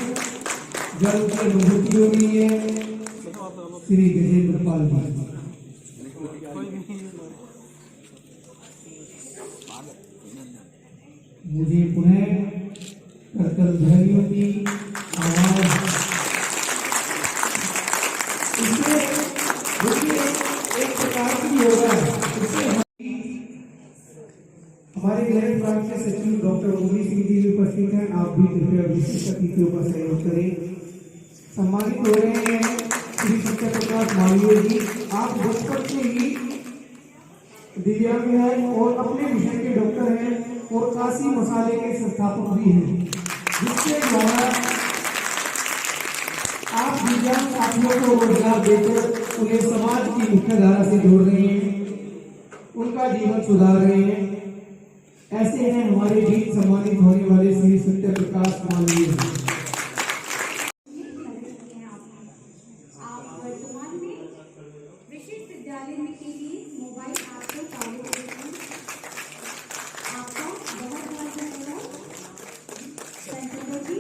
गर्व की अनुभूति हो रही है। श्री गजेंद्र पाल जी, मुझे पुनः कर्तव्यों की आवाज इससे एक प्रकार की होगा। हमारे मेरठ प्रांत के सचिव डॉक्टर ओमी सिंह जी उपस्थित हैं। आप भी कृपया विशिष्ट अतिथियों का सहयोग करें। सम्मानित हो रहे हैं श्री सत्य प्रकाश मालवीय जी। आप बचपन से ही दिव्यांग हैं और अपने विषय के डॉक्टर हैं और काशी मसाले के संस्थापक भी हैं, जिसके द्वारा आप दिव्यांग साथियों को रोजगार देकर उन्हें समाज की मुख्य धारा से जोड़ रहे हैं, उनका जीवन सुधार रहे हैं। ऐसे हैं हमारे बीच सम्मानित होने वाले श्री सत्य प्रकाश मालवीय। आप वर्तमान में विशिष्ट विद्यालय में के लिए मोबाइल ऐप को कार्य करते हैं। आपका बहुत बहुत धन्यवाद। संतोष जी,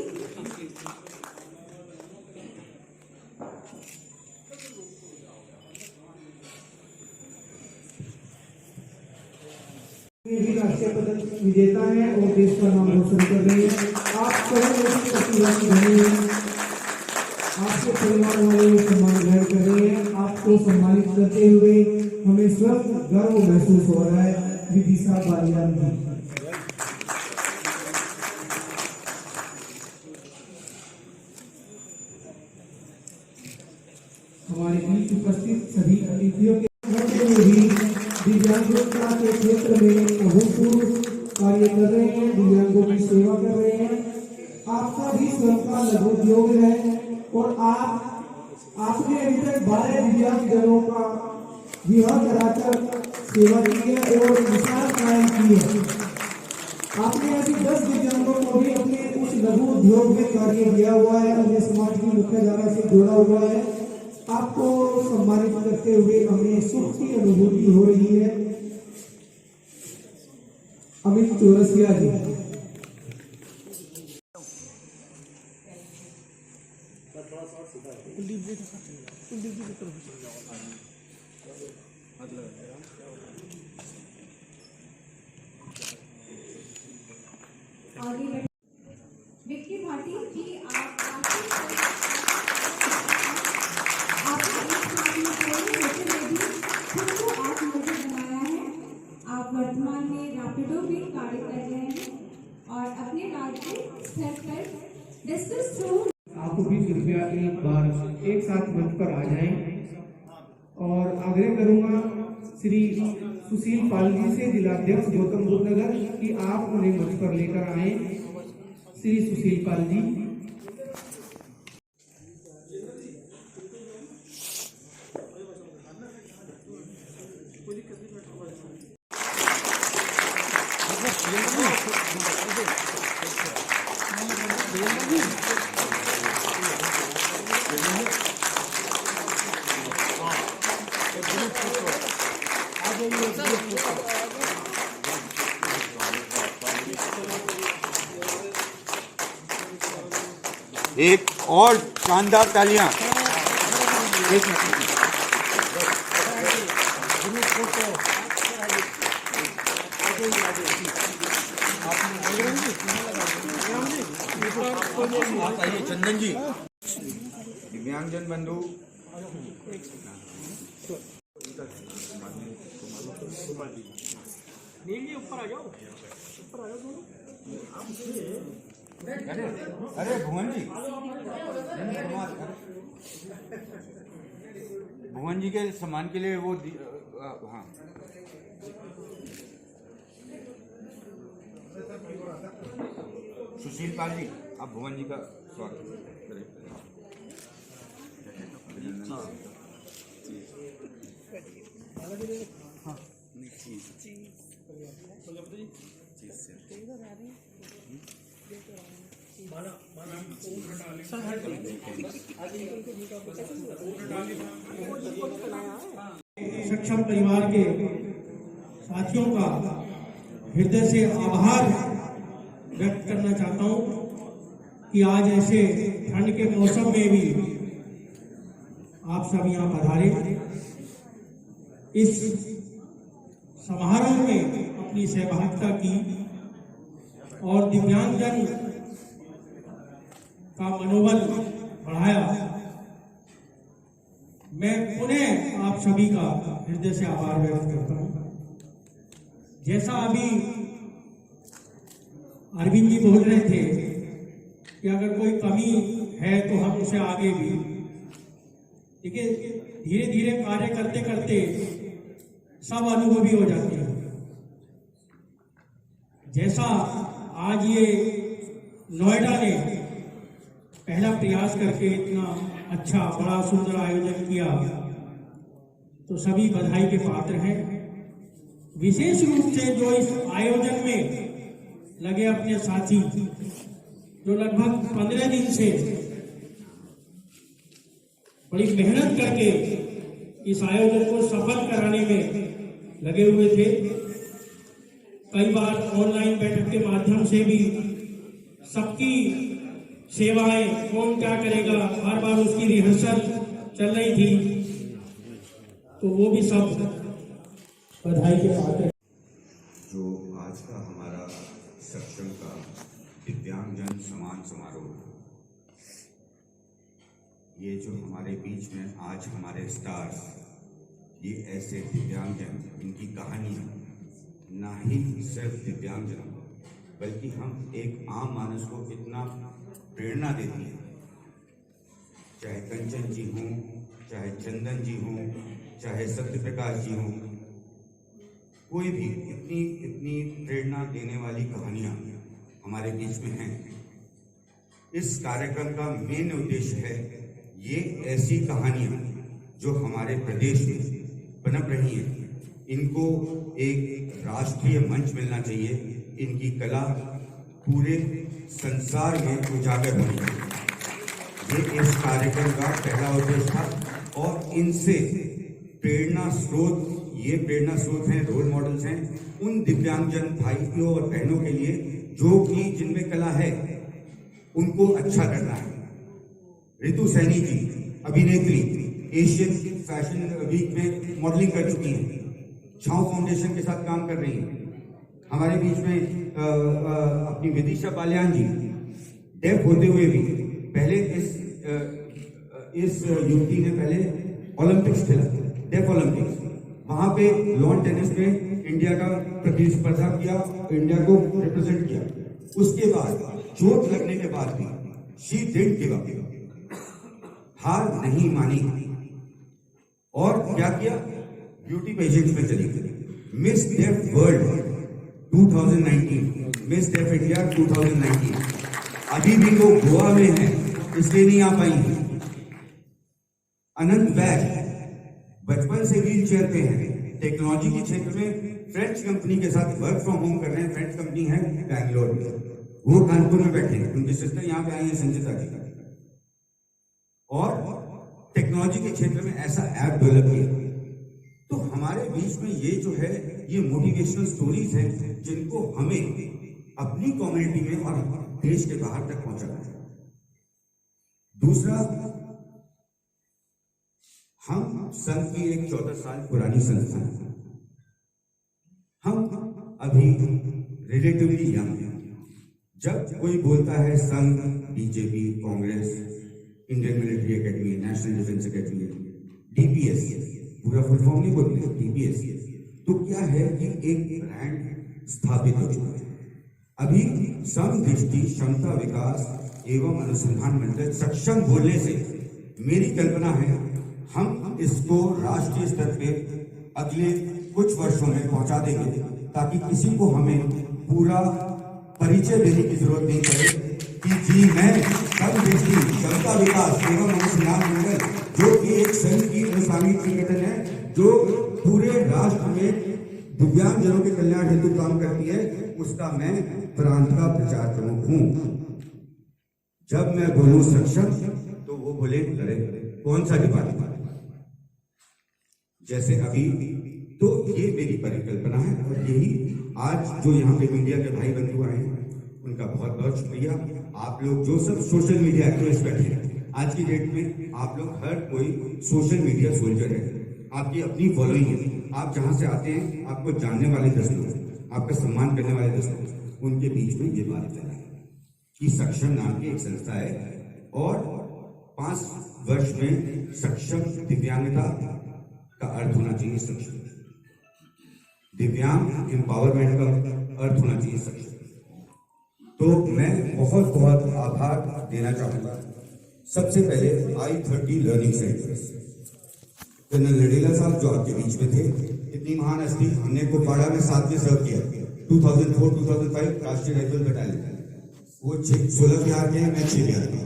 ये भी राष्ट्रीय पदक विजेता है और देश का नाम रोशन कर रही है। आप प्रतिभागी बनी है। आपके परिवार वाले सम्मान ग्रहण कर रहे हैं। आपको सम्मानित करते हुए हमें स्वयं गर्व महसूस हो रहा है। विदिशा बालियान जी, हमारे बीच उपस्थित सभी अतिथियों के दिव्यांगता के क्षेत्र में अभूतपूर्व कार्य कर रहे हैं, दिव्यांगों की सेवा कर रहे हैं। आपका भी स्वयं का लघु उद्योग है और आपने अभी तक 12 दिव्यांग जनों का विवाह कराकर सेवा की है और मिसाल कायम की है। आपने अभी 10 दिव्यांगों को भी अपने उस लघु उद्योग में कार्य किया हुआ है, अन्य समाज की मुख्य धारा से जोड़ा हुआ है। आपको सम्मानित करते हुए हमें सुख की अनुभूति हो रही है। अमित चौरसिया जी, आगे विक्की भाटी जी, आप वर्तमान में रैपिडो भी कार्य कर रहे हैं और अपने राज्य स्तर पर डिस्कस थ्रू। आप भी कृपया एक बार एक साथ मंच पर आ जाएं और आग्रह करूंगा श्री सुशील पाल जी से, जिलाध्यक्ष गौतम बुद्ध नगर, कि आप उन्हें मंच पर लेकर आए। श्री सुशील पाल जी, एक और शानदार तालियां। आप आइए चंदन जी। दिव्यांगजन बंधु अरे भुवन जी, भुवन जी के सम्मान के लिए वो हाँ सुशील पाल जी, आप भुवन जी का स्वागत करें। सक्षम परिवार के साथियों का हृदय से आभार व्यक्त करना चाहता हूं कि आज ऐसे ठंड के मौसम में भी आप सब यहाँ पधारे, इस समारोह में अपनी सहभागिता की और दिव्यांगजन का मनोबल बढ़ाया। मैं पुनः आप सभी का हृदय से आभार व्यक्त करता हूं। जैसा अभी अरविंद जी बोल रहे थे कि अगर कोई कमी है तो हम उसे आगे भी, देखिए, धीरे धीरे कार्य करते करते सब अनुभवी हो जाते हैं। जैसा आज ये नोएडा ने पहला प्रयास करके इतना अच्छा बड़ा सुंदर आयोजन किया, तो सभी बधाई के पात्र हैं। विशेष रूप से जो इस आयोजन में लगे अपने साथी, जो लगभग 15 दिन से बड़ी मेहनत करके इस आयोजन को सफल कराने में लगे हुए थे। कई बार ऑनलाइन बैठक के माध्यम से भी सबकी सेवाएं, कौन क्या करेगा, हर बार उसकी रिहर्सल चल रही थी, तो वो भी सब बधाई के पात्र। जो आज का हमारा सक्षम का दिव्यांगजन सम्मान समारोह, ये जो हमारे बीच में आज हमारे स्टार्स, ये ऐसे दिव्यांगजन, इनकी कहानियाँ ना ही सिर्फ दिव्यांगजन बल्कि हम एक आम मानस को इतना प्रेरणा देती है। चाहे कंचन जी हों, चाहे चंदन जी हों, चाहे सत्य प्रकाश जी हों, कोई भी इतनी प्रेरणा देने वाली कहानियां हमारे बीच में हैं। इस कार्यक्रम का मेन उद्देश्य है ये ऐसी कहानियां जो हमारे प्रदेश में पनप रही हैं, इनको एक राष्ट्रीय मंच मिलना चाहिए, इनकी कला पूरे संसार में उजागर होनी चाहिए। ये इस कार्यक्रम का पहला उद्देश्य था और इनसे प्रेरणा स्रोत, ये प्रेरणा स्रोत हैं, रोल मॉडल्स हैं उन दिव्यांगजन भाइयों और बहनों के लिए जो कि जिनमें कला है उनको अच्छा करना है। रितु सैनी जी, अभिनेत्री, एशियन फैशन वीक में मॉडलिंग कर चुकी हैं, छाव फाउंडेशन के साथ काम कर रही हैं। हमारे बीच में अपनी विदिशा बाल्यान जी, डेफ होते हुए भी पहले इस युवती ने पहले ओलंपिक्स खेला, डेफ ओलंपिक्स, वहां पे लॉन टेनिस में इंडिया का प्रतिस्पर्धा किया, इंडिया को रिप्रेजेंट किया। उसके बाद चोट लगने के बाद भी शी डिडंट गिव अप, हार नहीं मानी और क्या किया, ब्यूटी पेजेंट में चली गई। Miss deaf world 2019, miss deaf India 2019, अभी भी वो गोवा में है इसलिए नहीं आ पाई। अनंत बैग बचपन से व्हील चेयर पे हैं, टेक्नोलॉजी के क्षेत्र में फ्रेंच कंपनी के साथ वर्क फ्रॉम होम कर रहे हैं। फ्रेंच कंपनी है बैंगलोर में, वो कानपुर में बैठे हैं, उनकी सिस्टर यहाँ पे आई है संचिता जी, और टेक्नोलॉजी के क्षेत्र में ऐसा ऐप डेवलप किया। तो हमारे बीच में ये जो है ये मोटिवेशनल स्टोरीज हैं जिनको हमें अपनी कम्युनिटी में और देश के बाहर तक पहुंचाना है। दूसरा, हम संघ की एक 14 साल पुरानी संस्था है। हम अभी रिलेटिवली यंग। जब कोई बोलता है संघ, BJP, Congress, Indian military academy, national defence academy, DPS, पूरा फुल फॉर्म नहीं बोलते, डीपीएस, तो क्या है कि एक ब्रांड स्थापित हो चुका है। अभी समदृष्टि क्षमता विकास एवं अनुसंधान मंडल सक्षम बोलने से मेरी कल्पना है हम इसको राष्ट्रीय स्तर पे अगले कुछ वर्षों में पहुंचा देंगे, ताकि किसी को हमें पूरा परिचय देने की जरूरत नहीं पड़े कि जी मैं समदृष्टि क्षमता विकास एवं अनुसंधान मंडल, जो कि एक संघ की अनुसांगिक संगठन है जो पूरे राष्ट्र में दिव्यांगजनों के कल्याण हेतु काम करती है, उसका मैं प्रांत का प्रचार प्रमुख हूं। जब मैं बोलूं सक्षम तो वो बोले अरे कौन सा डिपार्टमेंट, जैसे अभी, तो ये मेरी परिकल्पना है। और यही आज जो यहाँ पे मीडिया के भाई बंधु आए हैं उनका बहुत बहुत शुक्रिया। आप लोग जो सब सोशल मीडिया एक्टिविस्ट बैठे हैं, आज की डेट में आप लोग हर कोई सोशल मीडिया सोल्जर है, आपकी अपनी फॉलोइंग है। आप जहां से आते हैं आपको जानने वाले 10 लोग, आपका सम्मान करने वाले 10 लोग, उनके बीच में ये बात फैला कि सक्षम नाम की एक संस्था है और 5 वर्ष में सक्षम दिव्यांगता का अर्थ होना चाहिए सक्षम, दिव्यांग एम्पावरमेंट का अर्थ होना चाहिए सक्षम। तो मैं बहुत बहुत आभार देना चाहूंगा सबसे पहले I30 लर्निंग सेंटर्स, जनरल लडेला साहब जो आपके बीच में थे, इतनी महान हस्ती, हमने कुपवाड़ा में साथ में सर्व किया 2004-2005 राष्ट्रीय राइफल बटालियन, वो 16 बिहार के, मैं 6 बिहार का,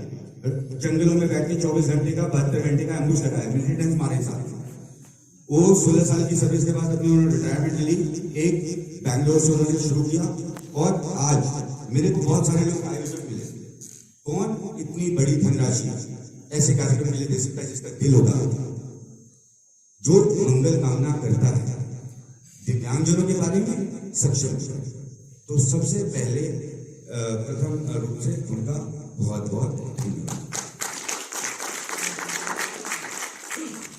जंगलों में बैठ के 24 घंटे का 72 घंटे का एम्बुश लगाया, मिलिटेंट्स मारे साथ। वो 16 साल की सर्विस के बाद अपनी उन्होंने रिटायरमेंट ली, एक बैंगलोर से उन्होंने शुरू किया और आज मेरे को बहुत सारे लोग आयोजक मिले, कौन इतनी बड़ी धनराशि ऐसे कार्यक्रम के लिए दे सकता है जिसका दिल होगा, जो मंगल कामना करता है दिव्यांगजनों के बारे में, सक्षम। तो सबसे पहले प्रथम रूप से उनका बहुत बहुत धन्यवाद।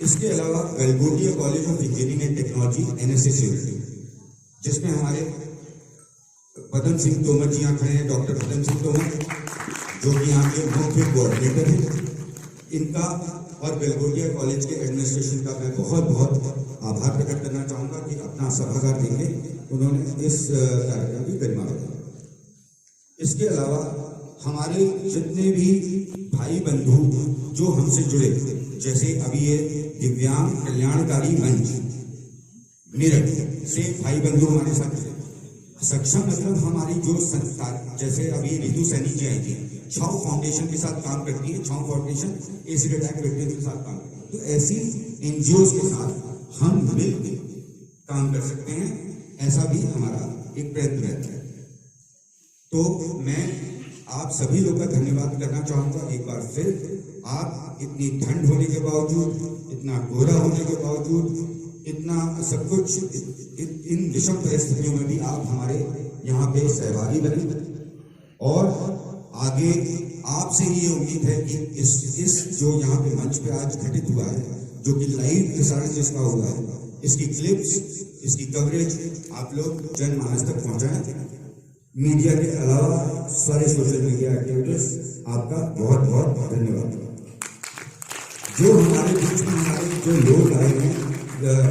इसके अलावा Galgotia college of engineering and technology NSS, जिसमें हमारे पदम सिंह तोमर जी यहाँ खड़े हैं, डॉक्टर पदम सिंह तोमर जो कि यहाँ के मुख्य कोऑर्डिनेटर हैं, इनका और गलगोटिया कॉलेज के एडमिनिस्ट्रेशन का मैं बहुत बहुत आभार प्रकट करना चाहूँगा कि अपना सभागार देके उन्होंने इस कार्यक्रम की गरिमा बढ़ाई। इसके अलावा हमारे जितने भी भाई बंधु जो हमसे जुड़े, जैसे अभी ये दिव्यांग कल्याणकारी मंच मेरठ से भाई बंधु हमारे साथ, सक्षम मतलब हमारी जो संस्था, जैसे अभी रितु सैनी जी आई थी, छाव फाउंडेशन के साथ काम करती है, छाव फाउंडेशन एसिड अटैक विक्टिम्स के साथ काम करती है, तो ऐसी NGOs के साथ हम मिलकर काम कर सकते हैं, ऐसा भी हमारा एक प्रयत्न रहता है। तो मैं आप सभी लोग का धन्यवाद करना चाहूँगा एक बार फिर। आप इतनी ठंड होने के बावजूद, इतना कोहरा होने के बावजूद, इतना सब कुछ, इन विषम परिस्थितियों में भी आप हमारे यहाँ पे सहभागी बने और आगे आपसे ये उम्मीद है कि इस जो यहाँ पे मंच पे आज घटित हुआ है, जो कि लाइव प्रसारण जिसका हुआ है, इसकी क्लिप्स, इसकी कवरेज आप लोग जनमानस तक पहुँचाएं। मीडिया के अलावा सारे सोशल मीडिया एक्टिविटीज, आपका बहुत बहुत धन्यवाद। जो हमारे बीच में हमारे जो लोग आए हैं,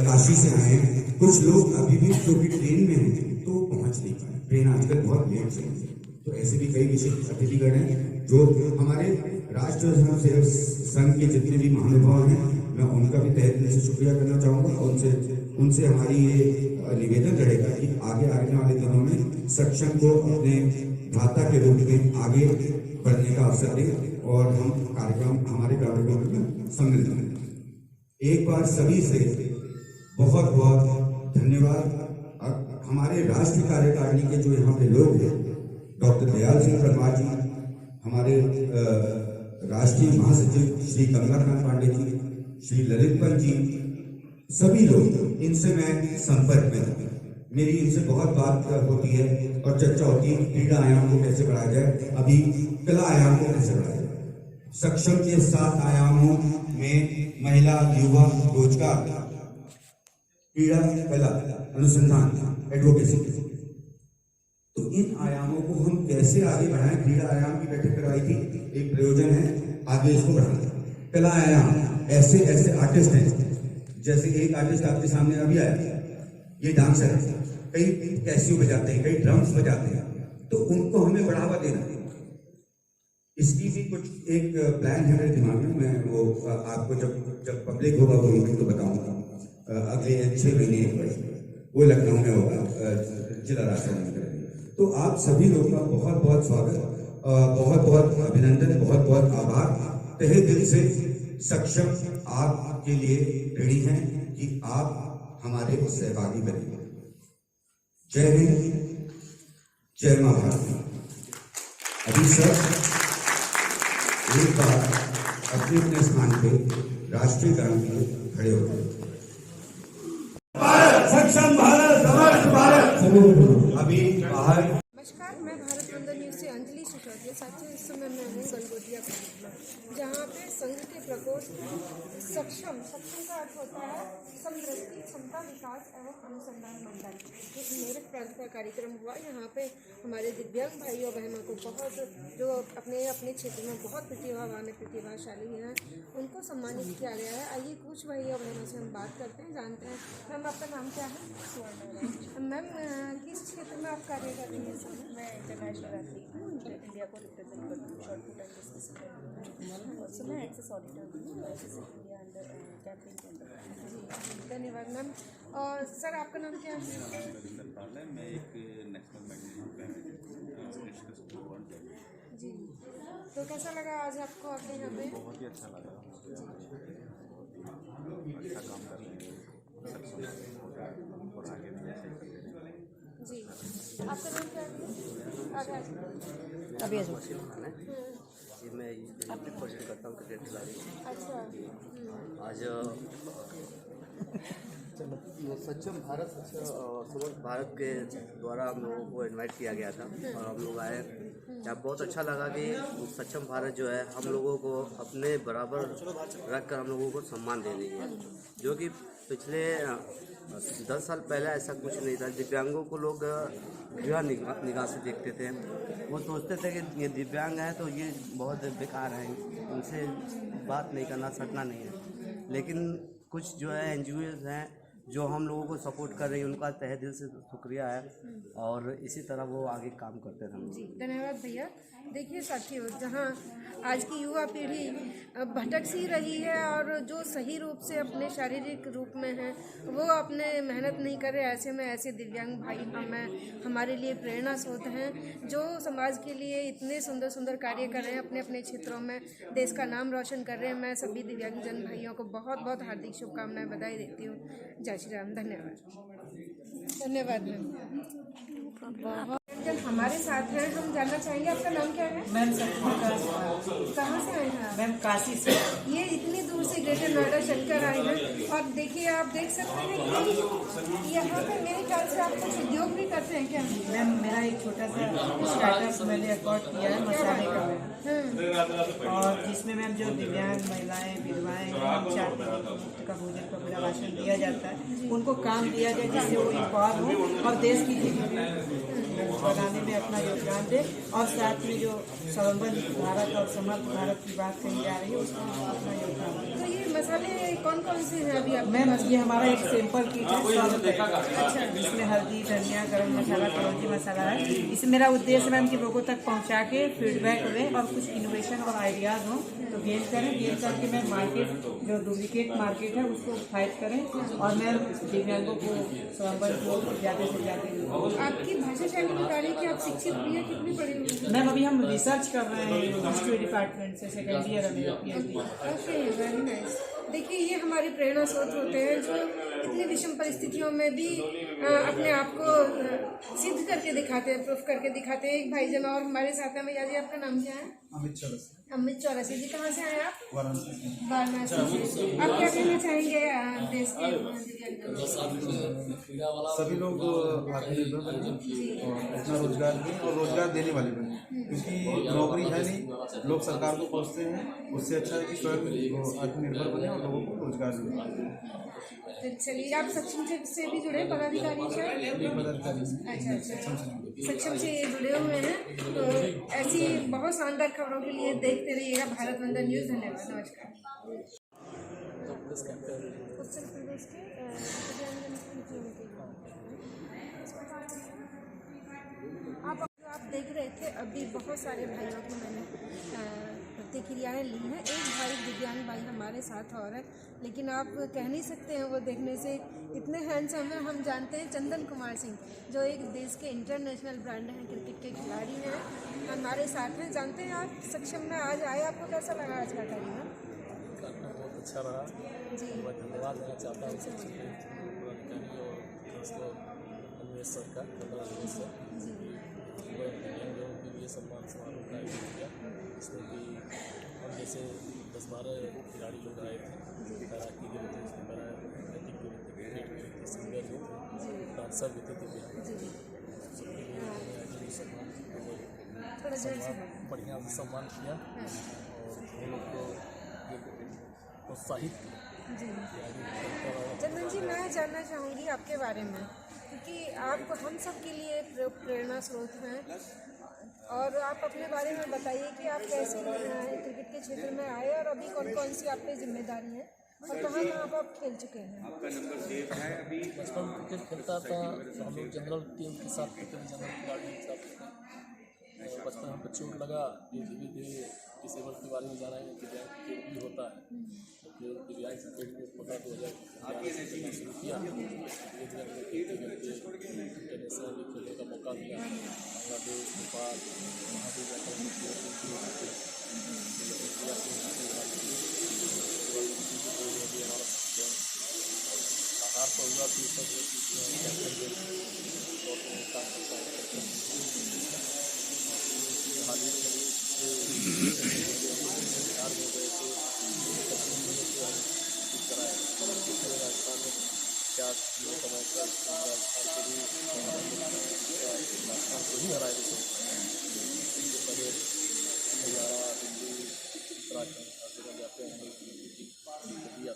काशी से आए हैं, कुछ लोग अभी भी क्योंकि ट्रेन में हैं तो पहुंच नहीं पाए, ट्रेन आजकल बहुत लेट से है, तो ऐसे भी कई विशेष अतिथिगण हैं जो हमारे राष्ट्रीय स्वयंसेवक संघ के जितने भी महानुभाव हैं, मैं उनका भी तहे दिल से शुक्रिया करना चाहूँगा। उनसे हमारी ये निवेदन रहेगा कि आगे आने वाले दिनों में सक्षम को अपने भ्राता के रूप में आगे बढ़ने का अवसर दें और हम हमारे कार्यक्रम में सम्मिलित हों। एक बार सभी से बहुत बहुत धन्यवाद। हमारे राष्ट्रीय कार्यकारिणी के जो यहाँ पे लोग हैं, डॉक्टर दयाल सिंह परमार जी, हमारे राष्ट्रीय महासचिव श्री कमलाकांत पांडे जी, श्री ललित पंत जी, सभी लोग, इनसे मैं संपर्क में हूँ, मेरी इनसे बहुत बात होती है और चर्चा होती है कि क्रीड़ा आयाम को कैसे बढ़ाया जाए, अभी कला आयाम को कैसे बढ़ाया जाए। सक्षम के 7 आयामों में महिला, युवा, रोजगार, क्रीड़ा, कला, अनुसंधान, एडवोकेसी, तो इन आयामों को हम कैसे आगे बढ़ाएं। क्रीड़ा आयाम की बैठक करवाई थी, एक प्रयोजन है आगे इसको बढ़ाना। कला आयाम, ऐसे ऐसे आर्टिस्ट हैं, जैसे एक आर्टिस्ट आपके सामने अभी आया, ये डांसर है, कई कैसियो बजाते हैं, कई ड्रम्स बजाते हैं, तो उनको हमें बढ़ावा देना है। इसकी भी कुछ एक प्लान है मेरे दिमाग में, मैं वो आपको जब पब्लिक होगा वो इवेंट तो बताऊंगा। अगले 6 महीने 1 वर्ष वो लखनऊ में होगा, जिला राष्ट्रीय में। तो आप सभी लोगों का बहुत बहुत स्वागत, बहुत बहुत अभिनंदन, बहुत बहुत आभार। तहे दिल से सक्षम आपके लिए ऋणी हैं कि आप हमारे सहभागी बने। जय हिंद, जय मां भारती। अभी सर एक बार अपने अपने स्थान पे राष्ट्रीय गान के लिए खड़े हो गए। भारत सक्षम, भारत समर्थ, भारत। अभी बाहर। नमस्कार, मैं भारत वंदन न्यूज से अंजलि सिसोदिया। साथियों, इस समय मैं हूँ गलगोटिया में, जहाँ पे संघ के प्रकोष्ठ सक्षम का अर्थ होता है समदृष्टि, क्षमता, विकास एवं अनुसंधान मंडल। एक मेरठ प्रांत का कार्यक्रम हुआ। यहाँ पे हमारे दिव्यांग भाइयों बहनों को बहुत, जो अपने अपने क्षेत्र में बहुत प्रतिभावान प्रतिभाशाली हैं, उनको सम्मानित किया गया है। आइए कुछ भाइयों बहनों से हम बात करते हैं, जानते हैं। मैम, आपका नाम क्या है? मैम, किस क्षेत्र में आप कार्य कर रही हैं? मैं इंटरनेशनल एथलीट हूँ, इंडिया को रिप्रेजेंट करती हूँ short put and discuss. Also मैं एक्सेस ऑडिटर हूँ इंडिया अंडर कैंपेन जी, धन्यवाद मैम। और सर, आपका नाम क्या है? मैं एक नेशनल जी, तो कैसा लगा आज आपको आके यहाँ पे? बहुत ही अच्छा लगा, अच्छा काम कर रहे हैं और आगे भी ऐसे ही करते रहें। जी, आपका नाम क्या है? अभी जी, मैं अपनी कोशिश करता हूँ क्रिकेट खिलाड़ी। अच्छा। आज सक्षम भारत समर्थ भारत के द्वारा हम लोगों को इनवाइट किया गया था और हम लोग आए। यहाँ बहुत अच्छा लगा कि सक्षम भारत जो है हम लोगों को अपने बराबर रख कर हम लोगों को सम्मान दे रही है, जो कि पिछले 10 साल पहले ऐसा कुछ नहीं था। दिव्यांगों को लोग घृणा निगाह से देखते थे। वो सोचते थे कि ये दिव्यांग हैं तो ये बहुत बेकार हैं, उनसे बात नहीं करना, सटना नहीं है। लेकिन कुछ जो है NGOs हैं जो हम लोगों को सपोर्ट कर रही है, उनका तहे दिल से शुक्रिया है और इसी तरह वो आगे काम करते रहें। जी, धन्यवाद भैया। देखिए साथियों, जहाँ आज की युवा पीढ़ी भटक सी रही है और जो सही रूप से अपने शारीरिक रूप में है वो अपने मेहनत नहीं कर रहे, ऐसे में ऐसे दिव्यांग भाई हमारे लिए प्रेरणा स्रोत हैं, जो समाज के लिए इतने सुंदर सुंदर कार्य कर रहे हैं, अपने अपने क्षेत्रों में देश का नाम रोशन कर रहे हैं। मैं सभी दिव्यांगजन भाइयों को बहुत बहुत हार्दिक शुभकामनाएं, बधाई देती हूँ। जय श्री राम। धन्यवाद। धन्यवाद मैम। हमारे साथ हैं, हम जानना चाहेंगे आपका नाम क्या है? मैम, कहाँ से आए हैं? मैम, काशी से। ये इतनी दूर से ग्रेटर नोएडा चलकर आए हैं और देखिए, आप देख सकते हैं कि यहाँ पे मेरे ख्याल से आप कुछ उद्योग भी करते हैं क्या? मैम, मेरा एक छोटा सा स्टार्टअप मैंने रिकॉर्ड किया है मसाले का, और जिसमें मैम जो दिव्यांग महिलाएं, विधवाएं, का भोजन का पूरा राशन दिया जाता है, उनको काम दिया जाए जिससे वो इम्पावर हो और देश की बनाने में अपना योगदान दे, और साथ में जो स्वावलंबन भारत और समर्थ भारत की बात कही जा रही है उसमें अपना योगदान दे। तो ये मसाले कौन कौन से हैं अभी आप? मैम, ये हमारा एक सैंपल किट है 100 रुपये का। अच्छा। इसमें हल्दी, धनिया, गरम मसाला, कलौंजी मसाला है। इसमें मेरा उद्देश्य मैम कि लोगों तक पहुंचा के फीडबैक दें और कुछ इनोवेशन और आइडियाज़ हों तो गेन करें। गेन करके मैं मार्केट, जो डुप्लीकेट मार्केट है उसको फाइट करें और मैं दिव्यांगों को स्वावलंबन को ज़्यादा से ज़्यादा। आपकी भाषा शैली बता रही है कि आप शिक्षित भी हैं, कितनी पढ़ी हुई हैं? मैम, अभी हम रिसर्च कर रहे हैं हिस्ट्री डिपार्टमेंट से, सेकेंड ईयर में PhD। Okay, very nice. देखिए, ये हमारी प्रेरणा स्रोत होते हैं जो इतनी विषम परिस्थितियों में भी अपने आप को सिद्ध करके दिखाते हैं, प्रूफ करके दिखाते हैं। एक भाई जन और हमारे साथ हैं। भैया जी, आपका नाम क्या है? अमित चौरसिया। अमित चौरसिया जी, कहाँ से आए आप? वाराणसी। वाराणसी से। आप क्या कहना चाहेंगे देश के सभी लोग आत्मनिर्भर बने और अपना रोजगार दें और रोजगार देने वाले बने, क्योंकि नौकरी है नहीं, लोग सरकार को पूछते हैं। उससे अच्छा है कि स्वयं आत्मनिर्भर बने और लोगों को रोजगार दें। चलिए, आप सक्षम से भी जुड़े पदाधिकारी? पदाधिकारी शायद? अच्छा, सक्षम से जुड़े हुए हैं। तो ऐसी बहुत शानदार खबरों के लिए देखते रहिएगा भारत वंदन न्यूज़। धन्यवाद, नमस्कार। उत्तर प्रदेश के आप देख रहे थे, अभी बहुत सारे भाइयों की मैंने प्रतिक्रियाएँ ली हैं। एक भाई दिव्यांग भाई हमारे साथ और है, लेकिन आप कह नहीं सकते हैं वो देखने से इतने हैंडसम हैं। हम जानते हैं चंदन कुमार सिंह, जो एक देश के इंटरनेशनल ब्रांड हैं, क्रिकेट के खिलाड़ी हैं, हमारे साथ हैं। जानते हैं आप सक्षम में आज आए, आपको कैसा लगा आज का कार्यक्रम? बहुत अच्छा रहा जी। मैं धन्यवाद देना चाहता हूँ सक्षम और अन्वेष सर का दिव्यांगों के लिए सम्मान समारोह का आयोजन किया, जिसमें कि हम जैसे 10-12 खिलाड़ी लोग आए थे। तैराकी के लिए उसमें एथलेटिक के लिए, क्रिकेट के लिए, सिंगर भी थे, डांसर भी थे, सबके लिए सम्मान बढ़िया सम्मान किया और हम लोग को प्रोत्साहित किया। चंदन जी, मैं जानना चाहूँगी आपके बारे में, क्योंकि आप हम सब के लिए प्रेरणा स्रोत हैं, और आप अपने बारे में बताइए कि आप कैसे क्रिकेट के क्षेत्र में आए और अभी कौन कौन सी आप पे जिम्मेदारी है और कहाँ कहाँ आप खेल चुके हैं? बचपन में क्रिकेट खेलता था, तो हम लोग जनरल टीम के साथ खेलते थे, जनरल खिलाड़ी के साथ। बचपन में हमको चोट लगा, धीरे धीरे डिसेबल के बारे में जाना है कि क्रिकेट भी होता है, तो फिर दिव्यांग क्रिकेट में पता 2011 शुरू किया। इंटरनेशनल खेलने का मौका मिला, बांग्लादेश, नेपाल, वहाँ भी जाकर आहार पर हुआ फिर सब हाल ही में बिहार में गए थे, राजस्थान में क्या समय पर राजस्थान को भी राजस्थान को ही हराए थे। इससे पहले हरियाणा, दिल्ली, उत्तराखंड हर जगह जाते हैं, दिक्कत आती है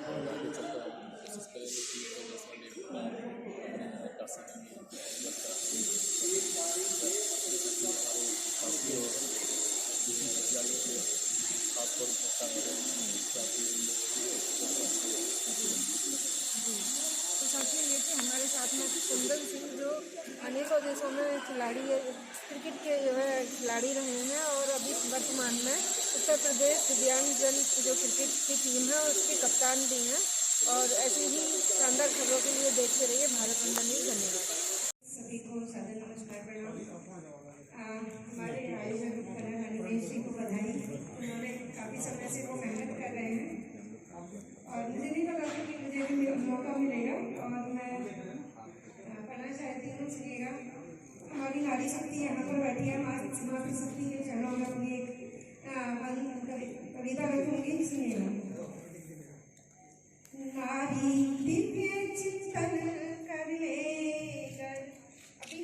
और आगे चलकर कोशिश करेंगे कि इंटरनेशनल लेवल पर काशी विद्यालयों के खासतौर पर तो साथियों, ये थे हमारे साथ में चंदन सिंह, जो अनेकों देशों में खिलाड़ी क्रिकेट के जो है खिलाड़ी रहे हैं और अभी वर्तमान में उत्तर प्रदेश दिव्यांगजन जो क्रिकेट की टीम है उसके कप्तान भी हैं। और ऐसे ही शानदार खबरों के लिए देखते रहिए भारत वंदन न्यूज़। धन्यवाद। सभी को सादर नमस्कार, प्रणाम। हमारे आयोजक हनीश जी को बधाई। उन्होंने काफ़ी समय से वो मेहनत कर रहे हैं और मुझे नहीं पता था कि मुझे भी मौका मिलेगा, और मैं कहना चाहती हूँ सुनिएगा। हमारी नारी शक्ति यहाँ पर बैठी है, मातृ शक्ति के चरणों में अपनी एक कविता रखूँगी, सुनिएगा। नारी दिव्य चिंतन कर लेकर, अभी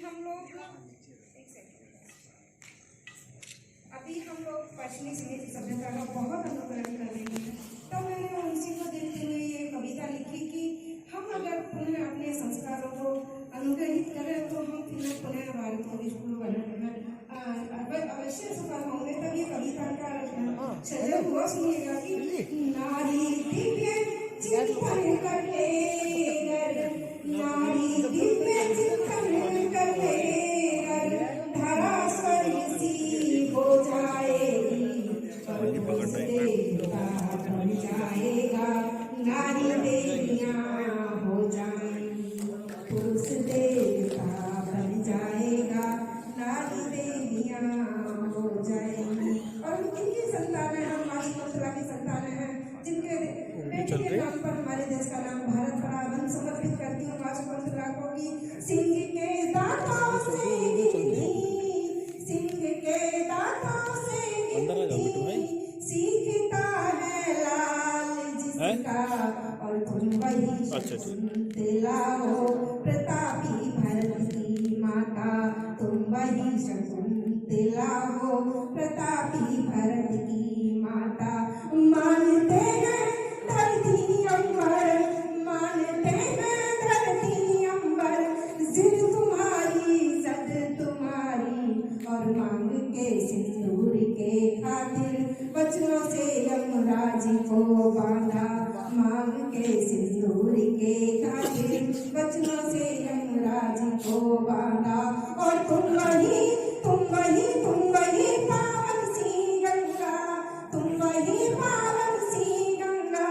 हम लोग पश्चिमी सभ्यता का बहुत अनुकरण कर रहे हैं। तो मैंने उनसे को देखते हुए ये कविता लिखी कि हम अगर पुनः अपने संस्कारों को अनुग्रहित करें तो हम पुनः भारत को विश्व अवश्य सफल होंगे। तब ये कविता का सजग हुआ, सुनिएगा कि नारी दिव्य चिंतन कर लेकर, नारी दिव्य चिंतन कर लेकर, धरा स्वर्ग सी हो जाएगी, पुरुष देवता बन जाएगा, नारी देवियां हो जाएंगी, पुरुष देवता बन जाएगा, नारी देवियां हो जाएंगी। और इनकी संतानें हम मासी मथुरा की संतानें हैं, जिनके बेटे के नाम पर हमारे देश का नाम भारत पड़ा। वन समर्पित करती हूँ मासी मथुरा को कि सिंह के दांतों से सिंह के दांतों से सीखता है लाल जिसका, और तुम वही सुनते लाओ प्रतापी भरत की माता, तुम वही सुनते लाओ प्रतापी भरत की माता। मानते हैं धरती अंबर, मानते हैं धरती और मांग के सिंदूर के खातिर बचनों से यमराज को बांधा, मांग के सिंदूर के खातिर बचनों से यमराज को बांधा। और तुम वही पावन सी गंगा, तुम वही पावन सी गंगा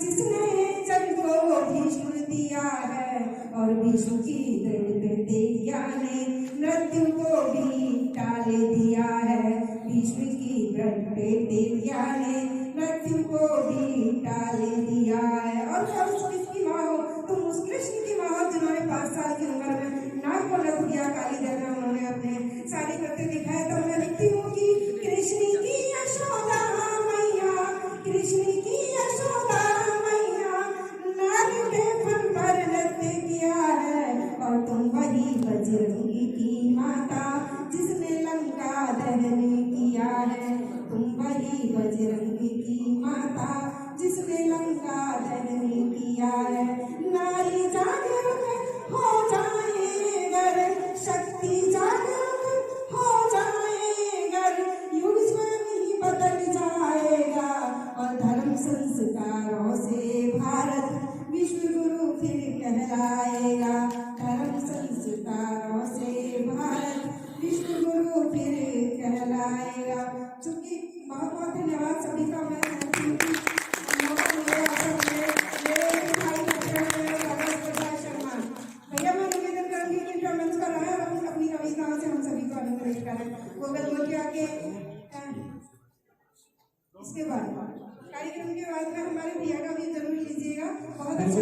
जिसने जग को भीष्म दिया है, और भीष्म की दृढ़ प्रतिज्ञा ने मृत्यु को भी टाल दिया है। भीष्म की दृढ़ प्रतिज्ञा ने मृत्यु को भी टाल दिया है। और जब उस किसकी माँ हो, तुम उस कृष्ण की माँ हो जिन्होंने 5 साल की उम्र में नाग को नथ दिया, काली दर्रा उन्होंने अपने सारे करते दिखाया। तो मैं लिखती हूँ कि कृष्ण की यशोदा मैया, कृष्ण की यशोदा मैया, नाग के फन पर नृत्य किया है। और तुम वही बजरंगी की माता जिसने लंका दहन किया है, तुम वही बजरंगी की माता जिसने लंका दहन किया है। नारी जागरूक हो जाए गर, शक्ति जागरूक हो जाए गर, युग स्वयं ही बदल जाएगा। और धर्म संस्कारों से भारत विश्व गुरु फिर कहलाएगा, धर्म संस्कारों से भारत विश्व गुरु फिर कहलाएगा। चूंकि बहुत बहुत धन्यवाद सभी का। मैं भैया मैं निवेदन करूंगी कि जो मंच पर आया हम अपनी कविताओं से हम सभी को अनुग्रहित करें। वो गलगोटिया के इसके बाद कार्यक्रम के बाद में हमारे भैया का भी जरूर लीजिएगा, बहुत अच्छा